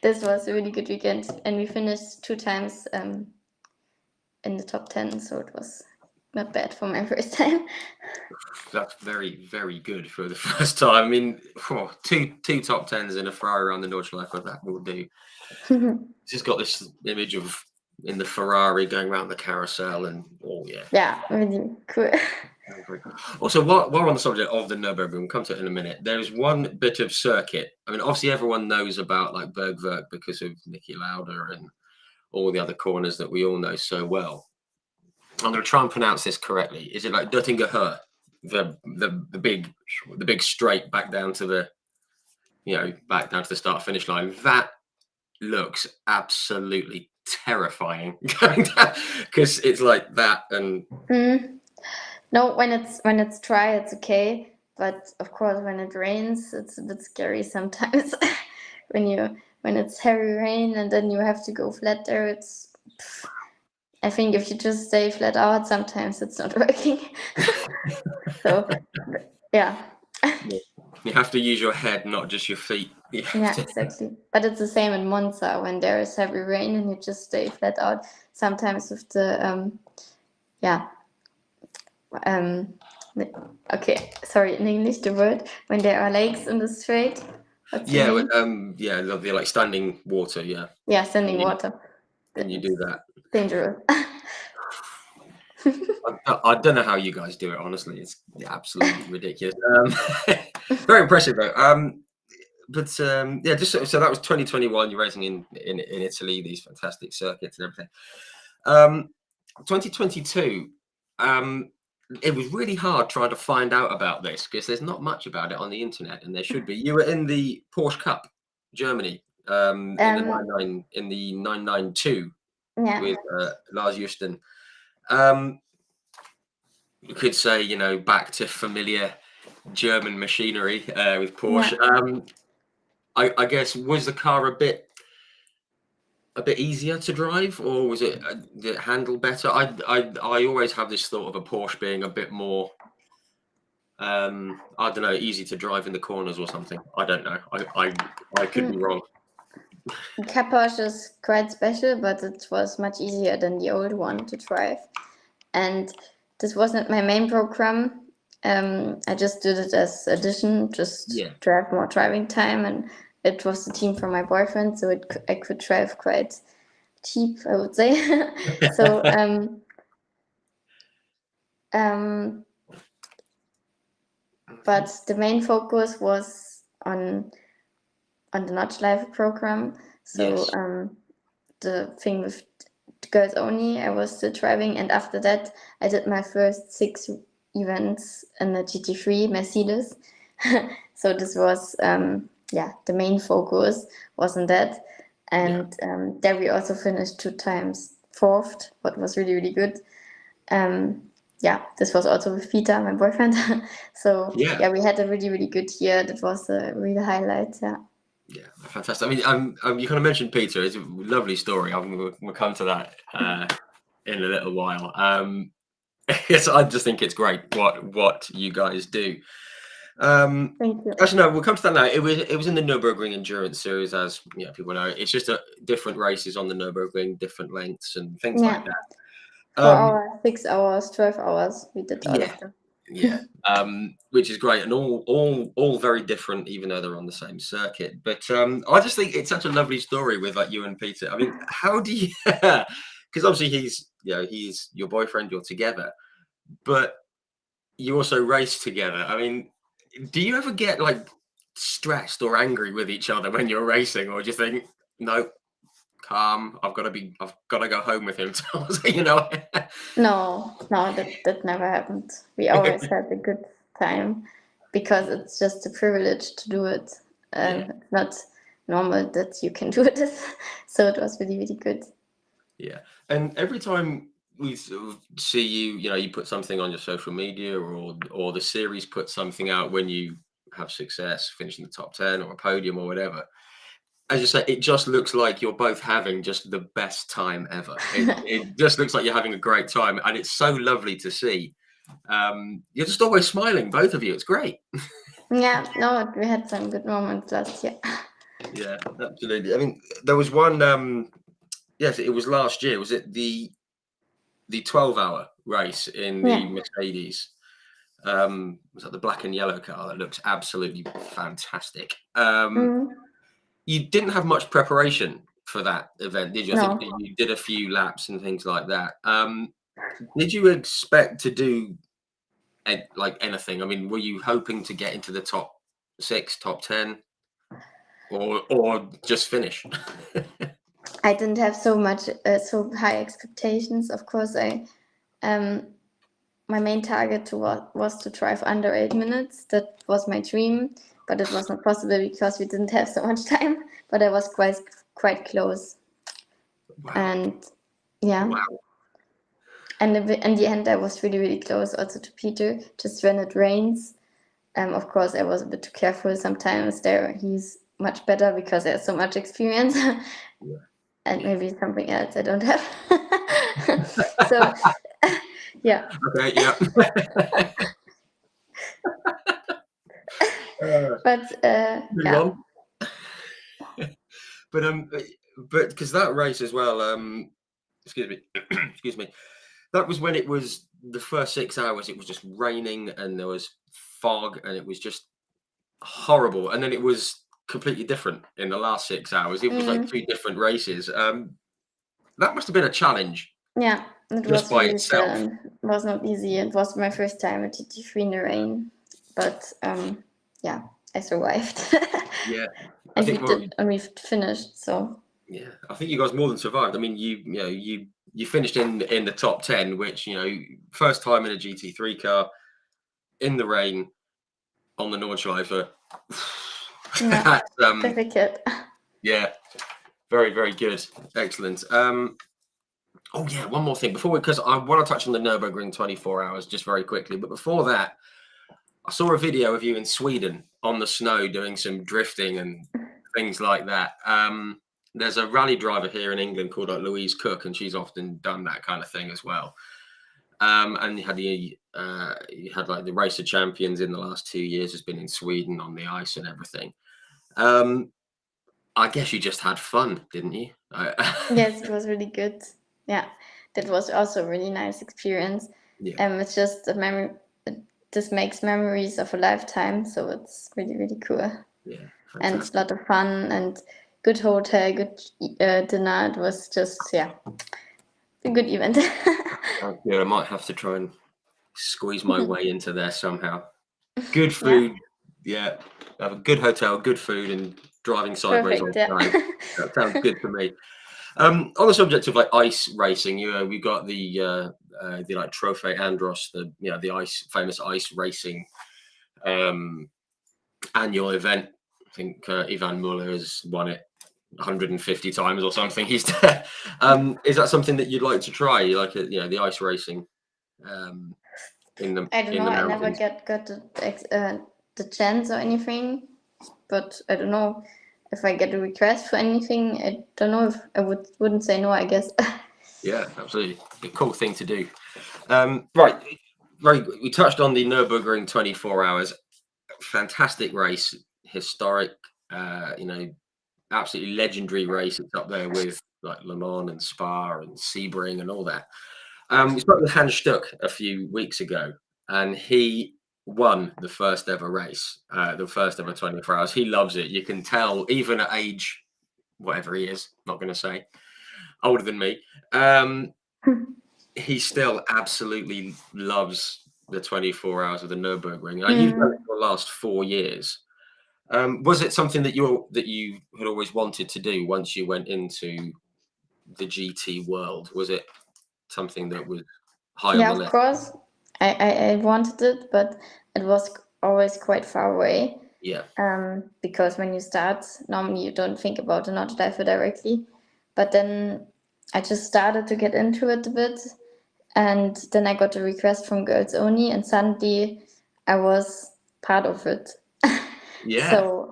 This was a really good weekend, and we finished 2 times in the top 10, so it was not bad for my first time. That's very, very good for the first time. I mean, two top 10s in a Ferrari around the Nordschleife, that will do. Just got this image of in the Ferrari going around the carousel and yeah, really cool. Also, while we're on the subject of the Nürburgring, we'll come to it in a minute. There's one bit of circuit. I mean, obviously everyone knows about like Bergwerk because of Niki Lauda and all the other corners that we all know so well. I'm going to try and pronounce this correctly. Is it like Duttinger Her? The big straight back down to the back down to the start finish line. That looks absolutely terrifying going down because it's like that and No, when it's dry, it's okay. But of course, when it rains, it's a bit scary sometimes. When it's heavy rain and then you have to go flat there, I think if you just stay flat out, sometimes it's not working. So, yeah. you have to use your head, not just your feet. Yeah, exactly. But it's the same in Monza when there is heavy rain and you just stay flat out. Sometimes with the okay, sorry, in English the word when there are lakes in the straight. What's the name? They're like standing water. Yeah, standing water. And you do that. Dangerous. I don't know how you guys do it. Honestly, it's absolutely ridiculous. Very impressive though. But just so that was 2021. You're racing in Italy, these fantastic circuits and everything. 2022. It was really hard trying to find out about this because there's not much about it on the internet, and there should be. You were in the Porsche Cup, Germany, in the 992 with Lars Houston. You could say, back to familiar German machinery with Porsche. Yeah. I guess, was the car a bit easier to drive, or was it did it handle better? I always have this thought of a Porsche being a bit more I don't know, easy to drive in the corners or something. I don't know. I could be wrong. Porsche is quite special, but it was much easier than the old one to drive. And this wasn't my main program. I just did it as addition, just to have more driving time, and it was the team for my boyfriend, so I could drive quite cheap, I would say. So but the main focus was on the Notch Live program. So the thing with girls only, I was still driving, and after that I did my first 6 events in the GT3 Mercedes. So this was the main focus was on that, and there we also finished 2 times 4th, what was really, really good. This was also with Peter, my boyfriend. So we had a really, really good year. That was a real highlight. Yeah, fantastic. I mean, you kind of mentioned Peter. It's a lovely story. We'll come to that in a little while. Yes, I just think it's great what you guys do. Thank you. Actually, no, we'll come to that now. It was in the Nürburgring Endurance Series, as people know. It's just different races on the Nürburgring, different lengths and things like that. 4 hours, 6 hours, 12 hours. We did all of them. Yeah, which is great, and all very different, even though they're on the same circuit. But I just think it's such a lovely story with you and Peter. I mean, how do you? Because obviously he's your boyfriend, you're together, but you also race together. I mean, do you ever get stressed or angry with each other when you're racing, or do you think no? Calm. I've got to go home with him. No, that never happened. We always had a good time because it's just a privilege to do it. It's not normal that you can do it. So it was really, really good. Yeah, and every time we sort of see you put something on your social media, or the series put something out when you have success, finishing the top 10 or a podium or whatever. As you say, it just looks like you're both having just the best time ever. It just looks like you're having a great time, and it's so lovely to see. You're just always smiling, both of you. It's great. Yeah, no, we had some good moments last year. Yeah, absolutely. I mean, there was one. Yes, it was last year. Was it the 12-hour race in the Mercedes? Was that the black and yellow car that looks absolutely fantastic? You didn't have much preparation for that event, did you? I think you did a few laps and things like that. Did you expect to do anything? I mean, were you hoping to get into the top 6, top 10, or just finish? I didn't have so high expectations. Of course, I My main target was to drive under 8 minutes. That was my dream, but it was not possible because we didn't have so much time. But I was quite close. Wow. And yeah. Wow. And in the end, I was really close also to Peter, just when it rains. Of course, I was a bit too careful sometimes there. He's much better because he has so much experience. Yeah. And maybe something else I don't have. So, yeah. Okay, yeah. But Move yeah. on. But because that race as well, excuse me, excuse me, that was when it was the first 6 hours. It was just raining and there was fog and it was just horrible. And then it was completely different in the last 6 hours. It was like 2 different races. That must have been a challenge. Yeah, it Just was by really itself. challenge. It was not easy. It was my first time at GT3 in the rain, but yeah, I survived. Yeah, And we finished. So yeah, I think you guys more than survived. I mean, you finished in the top 10, which first time in a GT3 car in the rain on the Nordschleife. yeah, difficult. Yeah, very good, excellent. Oh yeah, one more thing because I want to touch on the Nürburgring 24 hours just very quickly. But before that, I saw a video of you in Sweden on the snow doing some drifting and things like that. There's a rally driver here in England called Louise Cook, and she's often done that kind of thing as well. And you had like the Race of Champions in the last 2 years has been in Sweden on the ice and everything. I guess you just had fun, didn't you? Yes, it was really good. Yeah, that was also a really nice experience. Yeah. It's just a memory. This makes memories of a lifetime, so it's really cool. Yeah, and a lot of fun and good hotel, good dinner. It was just a good event. Yeah, I might have to try and squeeze my way into there somehow. Good food, yeah. Have a good hotel, good food, and driving sideways all the time. That sounds good to me. On the subject of like ice racing, we've got the like Trophy Andros, the famous ice racing annual event. I think Ivan Muller has won it 150 times or something. He's there. Is that something that you'd like to try? You like it, the ice racing in the I don't know. I never mountains? got the chance or anything, but I don't know if I get a request for anything. I don't know if I wouldn't say no, I guess. Yeah, absolutely. A cool thing to do. Right. We touched on the Nürburgring 24 hours. Fantastic race, historic, absolutely legendary race. It's up there with like Le Mans and Spa and Sebring and all that. We spoke with Hans Stuck a few weeks ago, and he won the first ever race, the first ever 24 hours. He loves it. You can tell, even at age, whatever he is, not going to say, older than me, he still absolutely loves the 24 hours of the Nürburgring. You've done it for the last 4 years. Was it something that you had always wanted to do once you went into the GT world? Was it something that was high on the list? Of course. I wanted it, but it was always quite far away. Yeah. Because when you start, normally you don't think about an autodiver directly. But then I just started to get into it a bit. And then I got a request from Girls Only, and suddenly I was part of it. Yeah. So,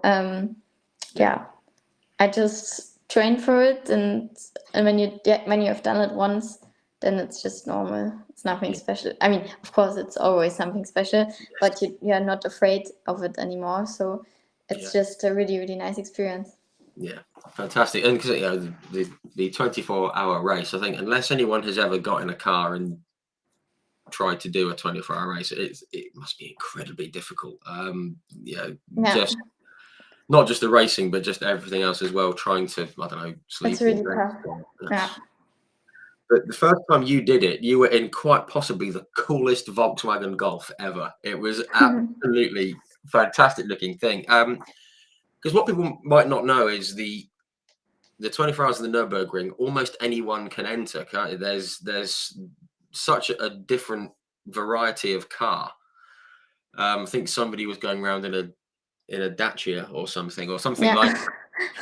I just trained for it. And when you have done it once, then it's just normal. It's nothing special. I mean, of course, it's always something special, but you're not afraid of it anymore. So it's just a really nice experience. Yeah, fantastic. And because the 24-hour race, I think, unless anyone has ever got in a car and tried to do a 24-hour race, it must be incredibly difficult. Just not just the racing, but just everything else as well. Trying to, I don't know, sleep. It's really tough. Yeah. But the first time you did it, you were in quite possibly the coolest Volkswagen Golf ever. It was absolutely fantastic looking thing. Because what people might not know is the 24 hours of the Nürburgring, almost anyone can enter. Can't you? There's such a different variety of car. I think somebody was going around in a Dacia or something Yeah. like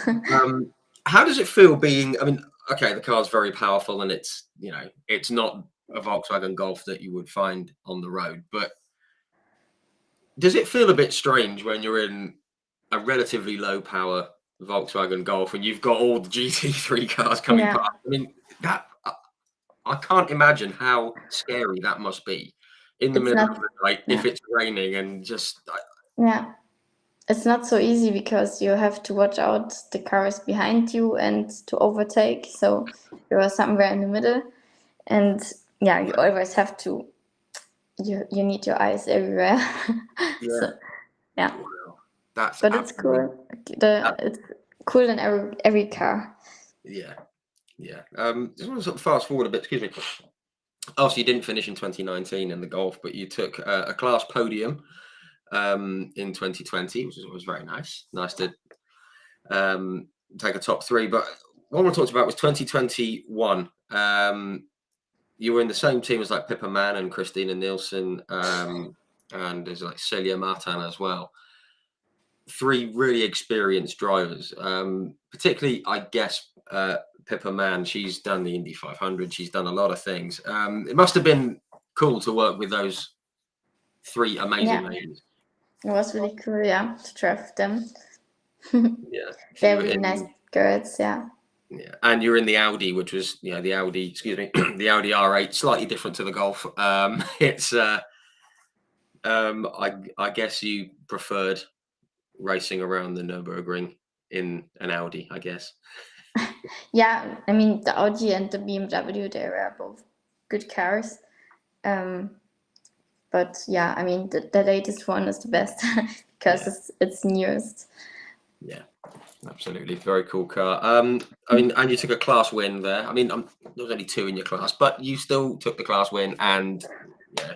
that. How does it feel being? I mean, okay, the car's very powerful, and it's it's not a Volkswagen Golf that you would find on the road, but does it feel a bit strange when you're in a relatively low power Volkswagen Golf and you've got all the GT3 cars coming Yeah. past? I mean, that I can't imagine how scary that must be in the It's middle not. of the night Yeah. if it's raining and just. Yeah. It's not so easy because you have to watch out the cars behind you and to overtake. So you are somewhere in the middle, and yeah, you always have to. You need your eyes everywhere. Yeah. So yeah, Wow. That's but it's absolutely. cool. It's cool in every car. Yeah. Yeah. Just want to sort of fast forward a bit. Excuse me. Obviously, you didn't finish in 2019 in the golf, but you took a class podium in 2020, which was very nice. Nice to take a top three. But what I want to talk about was 2021. You were in the same team as like Pippa Mann and Christina Nielsen, and there's like Celia Martin as well. Three really experienced drivers, particularly, I guess, Pippa Mann. She's done the Indy 500. She's done a lot of things. It must have been cool to work with those three amazing Yeah. ladies. It was really cool, yeah, to drive with them. Yeah, so They're you were really in, nice girls, yeah. yeah, and you're in the Audi, which was the Audi. Excuse me, the Audi R8, slightly different to the Golf. It's I guess you preferred racing around the Nürburgring in an Audi, I guess. Yeah, I mean the Audi and the BMW, they were both good cars. But yeah, I mean the latest one is the best because it's newest. Yeah, absolutely, very cool car. I mean, and you took a class win there. I mean, there was only two in your class, but you still took the class win, and yeah,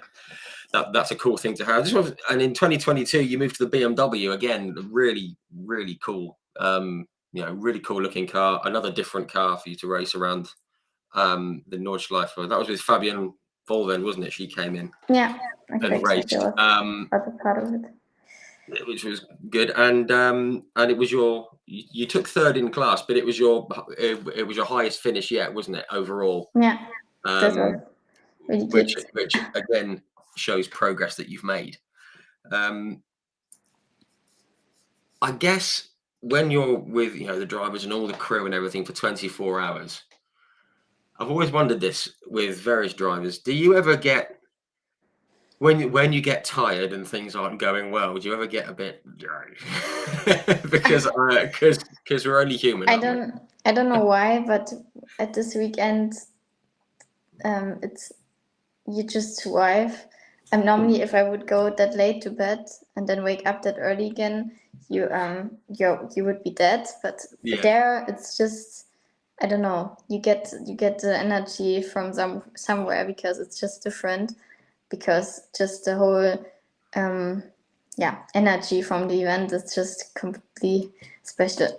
that's a cool thing to have. And in 2022, you moved to the BMW again. Really, really cool. Really cool looking car. Another different car for you to race around the Nordschleife. That was with Fabienne Volven, wasn't it? She came in Yeah, and exactly. raced, That was a part of it. which was good. And it was you took third in class, but it was your highest finish yet, wasn't it? Overall, Yeah, that was really good. which again shows progress that you've made. I guess when you're with the drivers and all the crew and everything for 24 hours, I've always wondered this with various drivers. Do you ever get when you get tired and things aren't going well? Do you ever get a bit because we're only human, aren't we? I don't know why, but at this weekend, it's you just survive. Normally if I would go that late to bed and then wake up that early again, you would be dead. But Yeah. there it's just I don't know. You get the energy from somewhere because it's just different. Because just the whole energy from the event is just completely special.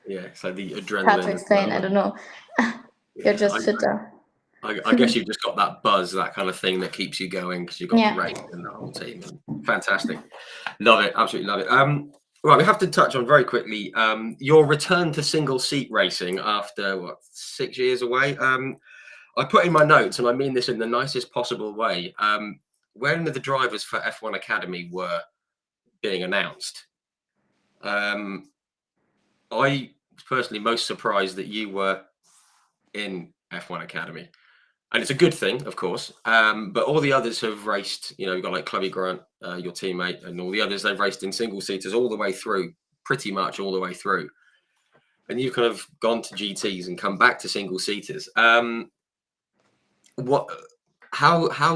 Yeah, so the Hard adrenaline to as explain. well. I don't know. You're Yeah, just fitter. I guess you've just got that buzz, that kind of thing that keeps you going because you've got Yeah. the race and the whole team. Fantastic. Love it. Absolutely love it. Right, we have to touch on very quickly your return to single seat racing after 6 years away. I put in my notes, and I mean this in the nicest possible way. When the drivers for F1 Academy were being announced, I was personally most surprised that you were in F1 Academy. And it's a good thing, of course. But all the others have raced, you've got like Chloe Grant, your teammate, and all the others, they've raced in single seaters all the way through, pretty much all the way through. And you've kind of gone to GTs and come back to single seaters. How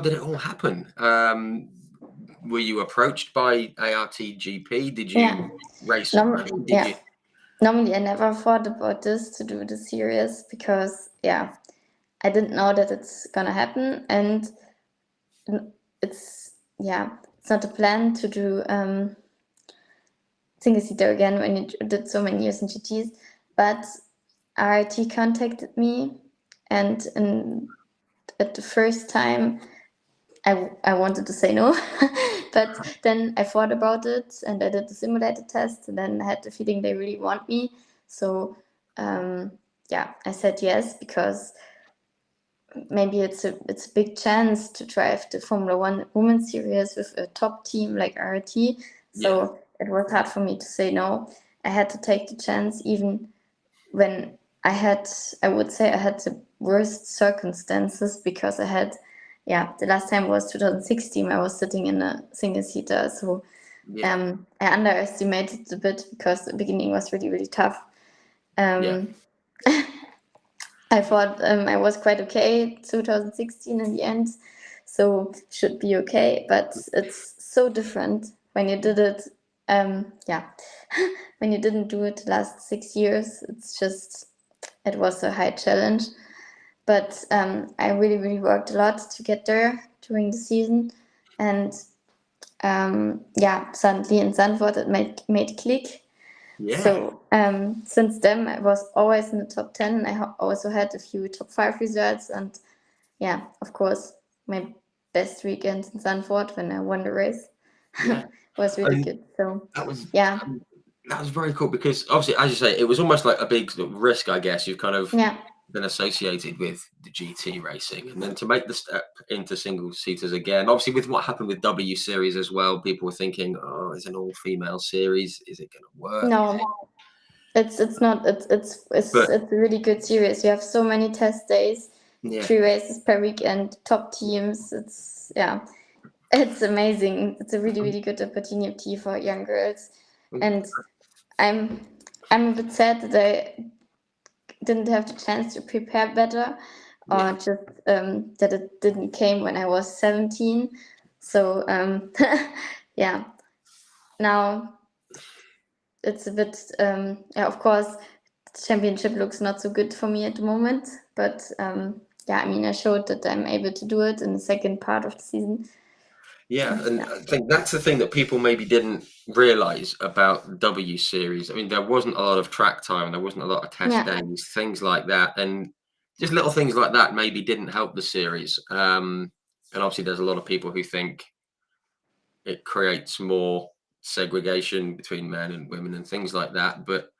did it all happen? Were you approached by ARTGP? Did you race already? Did you? Normally I never thought about this to do the series because I didn't know that it's gonna happen, and it's not a plan to do single seater again when you did so many years in GTs. But RT contacted me, and at the first time, I wanted to say no, but then I thought about it and I did the simulator test, and then I had the feeling they really want me. So yeah, I said yes, because maybe it's a big chance to drive the Formula One Women's Series with a top team like RT. So it was hard for me to say no. I had to take the chance, even when I would say I had the worst circumstances, because I had, the last time was 2016. I was sitting in a single seater, so I underestimated a bit, because the beginning was really, really tough. I thought I was quite okay 2016 in the end, so should be okay. But it's so different when you did it. When you didn't do it the last 6 years, it was a high challenge. But I really, really worked a lot to get there during the season, and suddenly in Zandvoort it made click. So since then I was always in the top 10. I also had a few top 5 results, and of course my best weekend in Zandvoort when I won the race was really good. So that was very cool, because obviously, as you say, it was almost like a big risk, I guess. You've kind of been associated with the GT racing, and then to make the step into single seaters again, obviously with what happened with W Series as well, people were thinking, oh, it's an all-female series, is it going to work? No, it's not. It's a really good series. You have so many test days, 3 races per weekend, top teams. It's amazing. It's a really, really good opportunity for young girls, and I'm a bit sad that I didn't have the chance to prepare better, or just that it didn't came when I was 17. So now it's a bit of course the championship looks not so good for me at the moment, but I mean, I showed that I'm able to do it in the second part of the season. And I think that's the thing that people maybe didn't realize about W Series. I mean, there wasn't a lot of track time, there wasn't a lot of test days, things like that, and just little things like that maybe didn't help the series. And obviously, there's a lot of people who think it creates more segregation between men and women and things like that. But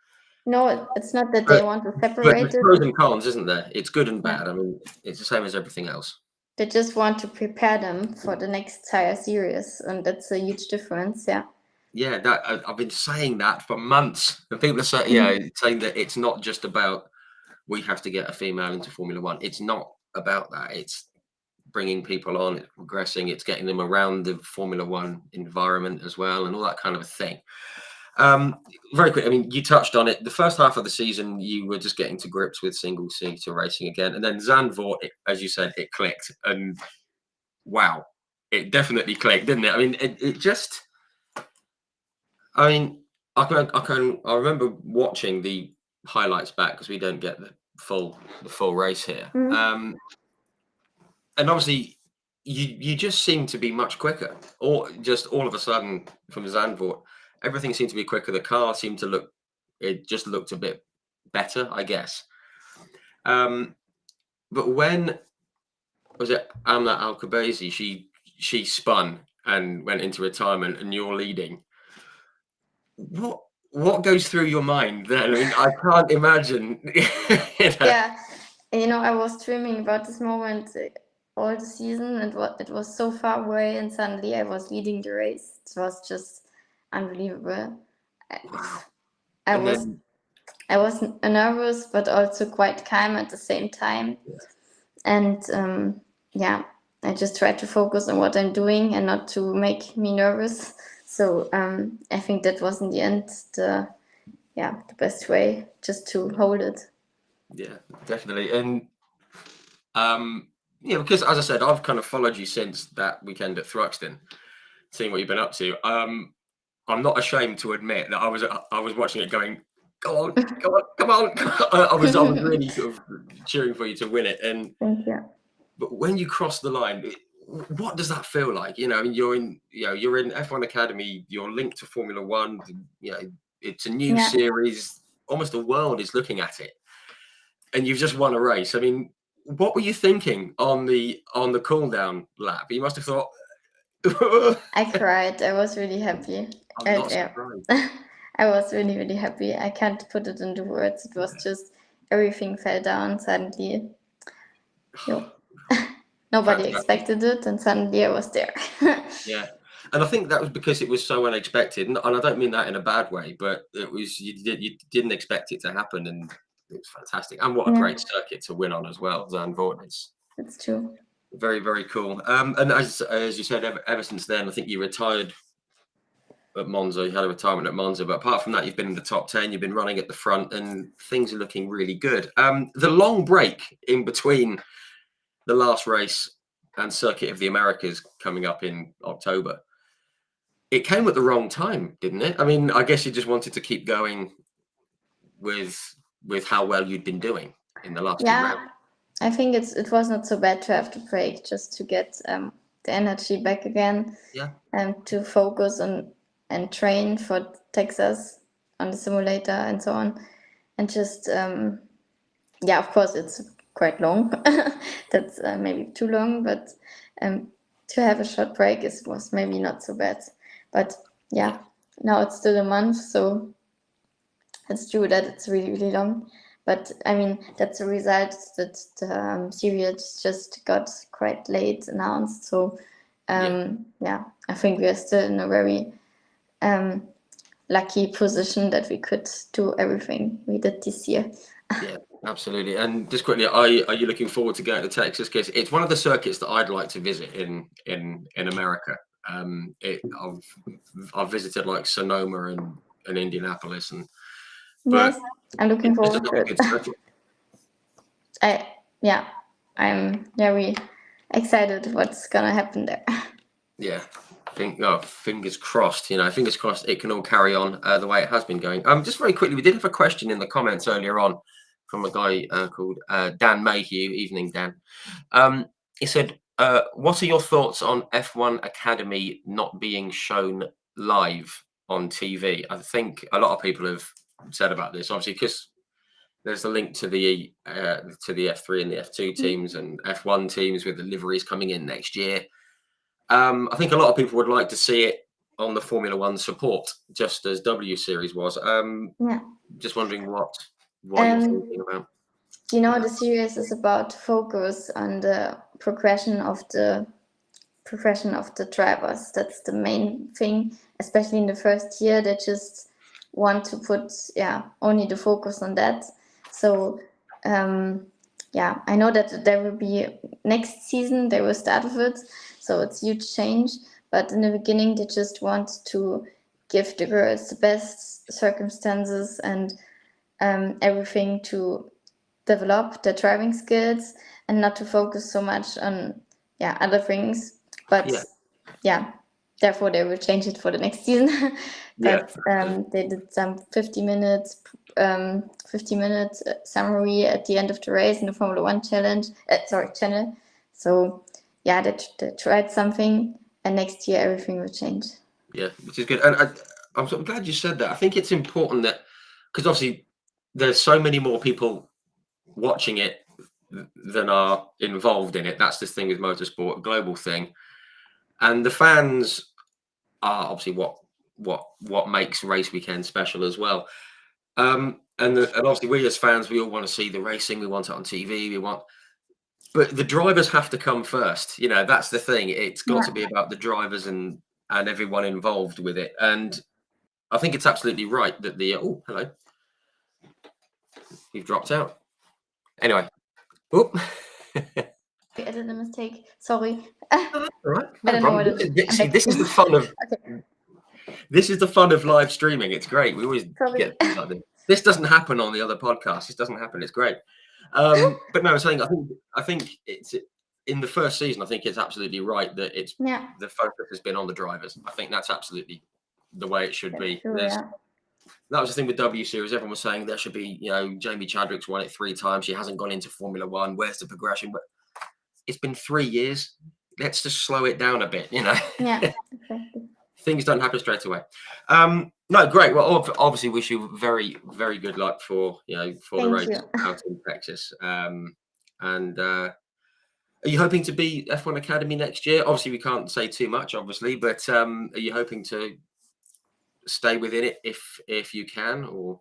no, it's not that they want to separate but it. pros and cons, isn't there? It's good and bad. I mean, it's the same as everything else. They just want to prepare them for the next tire series, and that's a huge difference. That I've been saying that for months, and people are saying, saying that it's not just about we have to get a female into Formula One. It's not about that. It's bringing people on, it's progressing, it's getting them around the Formula One environment as well, and all that kind of a thing. Very quick, I mean, you touched on it. The first half of the season, you were just getting to grips with single-seater racing again, and then Zandvoort, as you said, it clicked, and wow, it definitely clicked, didn't it? I mean, it just. I mean, I remember watching the highlights back, because we don't get the full race here. And obviously, you just seem to be much quicker, or just all of a sudden from Zandvoort, everything seemed to be quicker. The car seemed to it just looked a bit better, I guess. But when was it Amna Al-Khabazi? She spun and went into retirement, and you're leading. What goes through your mind then? I mean, I can't imagine. I was dreaming about this moment all the season, and it was so far away, and suddenly I was leading the race. It was just unbelievable. I was nervous, but also quite calm at the same time. And I just tried to focus on what I'm doing and not to make me nervous. So I think that was in the end the best way, just to hold it. Yeah, definitely. And because as I said, I've kind of followed you since that weekend at Thruxton, seeing what you've been up to. I'm not ashamed to admit that I was watching it going, go on, come on. I was really sort of cheering for you to win it. And thank you. But when you cross the line, what does that feel like? You're in F1 Academy, you're linked to Formula One. It's a new series. Almost the world is looking at it, and you've just won a race. I mean, What were you thinking on the cool down lap? You must have thought, I cried. I was really happy. I'm not Yeah. surprised. I was really, really happy. I can't put it into words. It was just everything fell down suddenly. Yo. Nobody Fantastic. expected it, and suddenly I was there. Yeah. And I think that was because it was so unexpected, and I don't mean that in a bad way, but it was you didn't expect it to happen, and it was fantastic. And what a Yeah. great circuit to win on as well, Zandvoort. It's It's true. very, very cool. And as you said, ever since then, I think you retired at Monza. You had a retirement at Monza, but apart from that, you've been in the top 10. You've been running at the front, and things are looking really good. The long break in between the last race and Circuit of the Americas coming up in October, it came at the wrong time, didn't it? I mean, I guess you just wanted to keep going with how well you'd been doing in the last two rounds. Yeah, I think it was not so bad to have to break just to get the energy back again. Yeah. And to focus on and train for Texas on the simulator and so on. And just yeah, of course it's quite long. That's maybe too long, but to have a short break was maybe not so bad. But yeah, now it's still a month, so it's true that it's really, really long. But I mean, that's a result that the series just got quite late announced. So yeah, I think we are still in a very lucky position that we could do everything we did this year. Yeah, absolutely. And just quickly, are you looking forward to going to Texas? Because it's one of the circuits that I'd like to visit in America. I've visited like Sonoma and Indianapolis, and Yes, I'm looking it's forward to another good it. circuit. I'm very excited what's gonna happen there. Yeah, fingers crossed. Fingers crossed it can all carry on the way it has been going. Just very quickly, we did have a question in the comments earlier on from a guy called Dan Mayhew. Evening, Dan. He said, "What are your thoughts on F1 Academy not being shown live on TV?" I think a lot of people have said about this, obviously, because there's a link to the F3 and the F2 teams and F1 teams with the liveries coming in next year. I think a lot of people would like to see it on the Formula One support, just as W Series was. Yeah. Just wondering what you're thinking about. The series is about focus on the progression of the drivers. That's the main thing, especially in the first year. They just want to put only the focus on that. So I know that there will be next season they will start with it, so it's huge change. But in the beginning, they just want to give the girls the best circumstances and everything to develop their driving skills and not to focus so much on other things. But therefore they will change it for the next season. But they did some 50 minutes summary at the end of the race in the Formula One channel. So they tried something, and next year everything will change. Yeah, which is good. And I'm sort of glad you said that. I think it's important that, because obviously there's so many more people watching it than are involved in it. That's the thing with motorsport, a global thing. And the fans are obviously what makes race weekend special as well. And obviously we as fans, we all want to see the racing. We want it on TV. But the drivers have to come first. That's the thing. It's got to be about the drivers and everyone involved with it. And I think it's absolutely right that oh, hello. You've dropped out. Anyway. Oop. I did a mistake. Sorry. All right. No I don't problem. know what it is. See, this is the fun of Okay. this is the fun of live streaming. It's great. We always Sorry. get things like this. This doesn't happen on the other podcasts. This doesn't happen. It's great. But no, I was saying I think it's in the first season. I think it's absolutely right that it's the focus has been on the drivers. I think that's absolutely the way it should be. True, That was the thing with W Series. Everyone was saying there should be, Jamie Chadwick's won it 3 times. She hasn't gone into Formula One. Where's the progression? But it's been 3 years. Let's just slow it down a bit, Yeah, exactly. Things don't happen straight away. No, great. Well, obviously, wish you very, very good luck for the race out in Texas. And are you hoping to be F1 Academy next year? Obviously, we can't say too much, obviously, but are you hoping to stay within it if you can? Or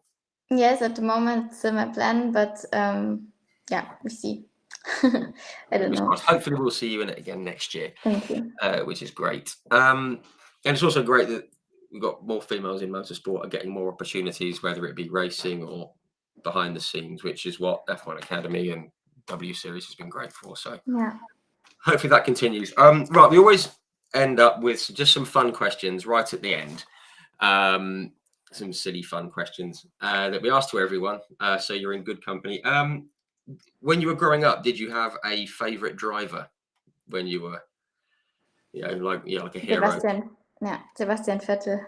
Yes, at the moment it's my plan, but yeah, we see. I don't know. hopefully, we'll see you in it again next year. Thank you. Which is great. And it's also great that we've got more females in motorsport are getting more opportunities, whether it be racing or behind the scenes, which is what F1 Academy and W Series has been great for. So Yeah. hopefully that continues. Right, we always end up with just some fun questions right at the end. Some silly fun questions that we ask to everyone. So you're in good company. When you were growing up, did you have a favorite driver when you were, like a hero? Sebastian Vettel.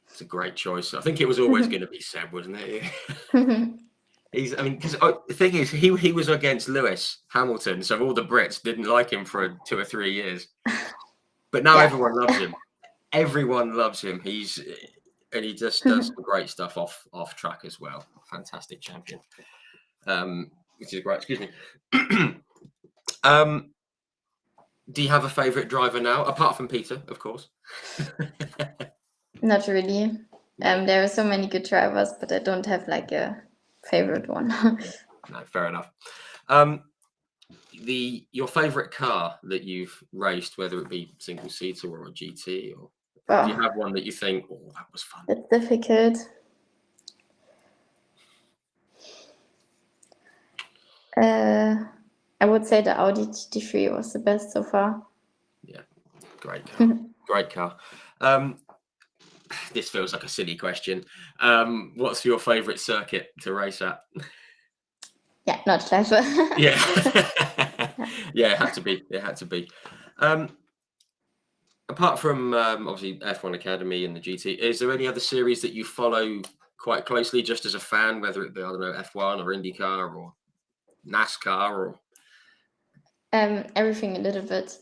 It's a great choice. I think it was always going to be Seb, wasn't it? Because the thing is, he was against Lewis Hamilton, so all the Brits didn't like him for 2 or 3 years. But now everyone loves him. Everyone loves him. He just does some great stuff off track as well. Fantastic champion. Which is great. Excuse me. Do you have a favourite driver now, apart from Peter, of course? Not really. There are so many good drivers, but I don't have like a favorite one. No, fair enough. Your favourite car that you've raced, whether it be single seater or a GT, or do you have one that you think, oh, that was fun? It's difficult. I would say the Audi GT3 was the best so far. Yeah, great car. Great car. This feels like a silly question. What's your favourite circuit to race at? Yeah, not Schleife. Yeah. Yeah, it had to be. It had to be. Apart from obviously F1 Academy and the GT, is there any other series that you follow quite closely just as a fan, whether it be, I don't know, F1 or IndyCar or NASCAR or everything a little bit.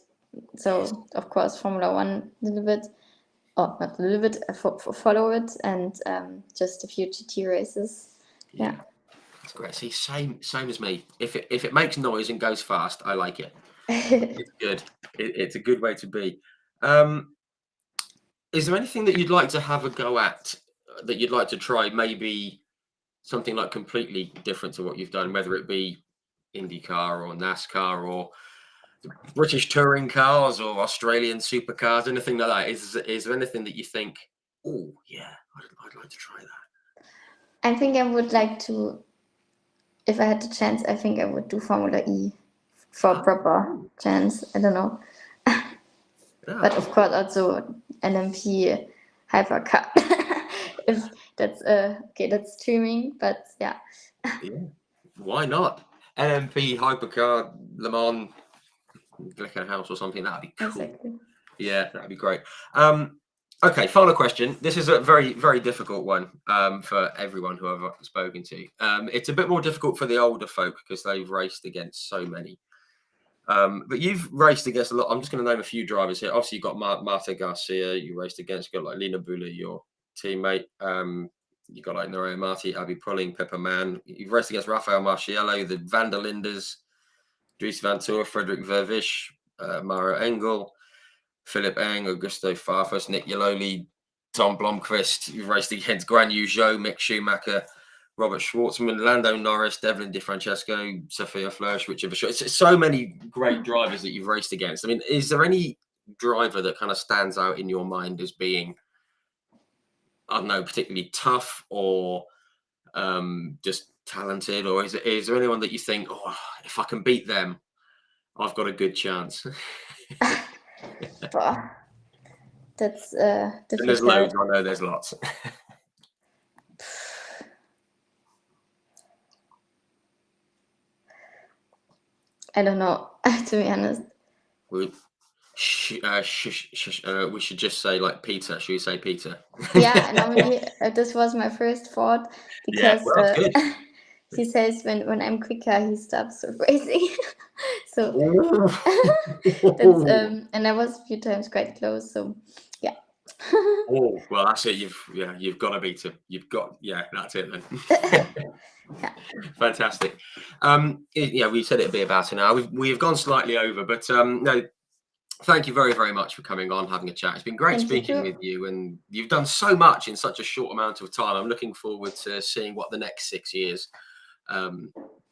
So of course Formula One a little bit, or not a little bit. Follow it, and just a few GT races. Yeah. That's great. See, same as me. If it makes noise and goes fast, I like it. It's good. It's a good way to be. Is there anything that you'd like to have a go at, that you'd like to try? Maybe something like completely different to what you've done, whether it be IndyCar or NASCAR or British touring cars or Australian supercars, anything like that. Is there anything that you think, oh yeah, I'd like to try that? I think I would like to, if I had the chance, I think I would do Formula E for a proper chance. I don't know. But of course also LMP hypercar. If that's okay, that's streaming, but yeah. Why not? LMP hypercar, Le Mans, Glickenhaus or something, that'd be cool. Exactly. Yeah, that'd be great. Okay, final question. This is a very, very difficult one for everyone who I've spoken to. It's a bit more difficult for the older folk because they've raced against so many. But you've raced against a lot. I'm just going to name a few drivers here. Obviously, you've got Marta Garcia. You raced against, you've got like Lina Bühler, your teammate. You've got like Norea Marti, Abby Pulling, Pepper Mann. You've raced against Rafael Marciello, the Van der Lindes, Dries Van Toor, Frederik Vervish, Mauro Engel, Philip Eng, Augusto Farfus, Nick Yaloli, Tom Blomqvist. You've raced against Guan Yu Zhou, Mick Schumacher, Robert Schwartzman, Lando Norris, Devlin DiFrancesco, Sophia Flörsch, Richard Verschoor. It's so many great drivers that you've raced against. I mean, is there any driver that kind of stands out in your mind as being, I don't know, particularly tough or just talented? Or is there anyone that you think, oh, if I can beat them, I've got a good chance? That's and difficult. there's loads. I know there's lots. I don't know, to be honest. We should just say like Peter. Should we say Peter? Yeah, normally this was my first thought because he says when I'm quicker, he stops racing. So that's and I was a few times quite close. So yeah. Oh well, that's it. You've got to beat him. That's it then. Yeah. Fantastic. Yeah, we said it'd be about an hour. We've gone slightly over, but no. Thank you very, very much for coming on, having a chat. It's been great Thank you speaking too. with you, and you've done so much in such a short amount of time. I'm looking forward to seeing what the next 6 years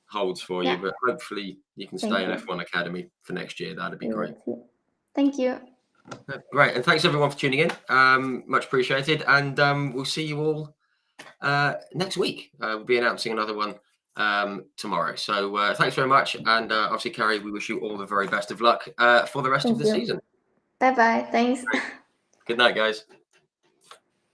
holds for you. Yeah. But hopefully you can Thank stay in you. F1 Academy for next year. That'd be We great. will see. Thank you. Great, and thanks everyone for tuning in. Much appreciated, and we'll see you all next week. We'll be announcing another one tomorrow. So thanks very much, and obviously, Carrie, we wish you all the very best of luck for the rest of Thank the you. season. Bye bye. Thanks. Good night, guys.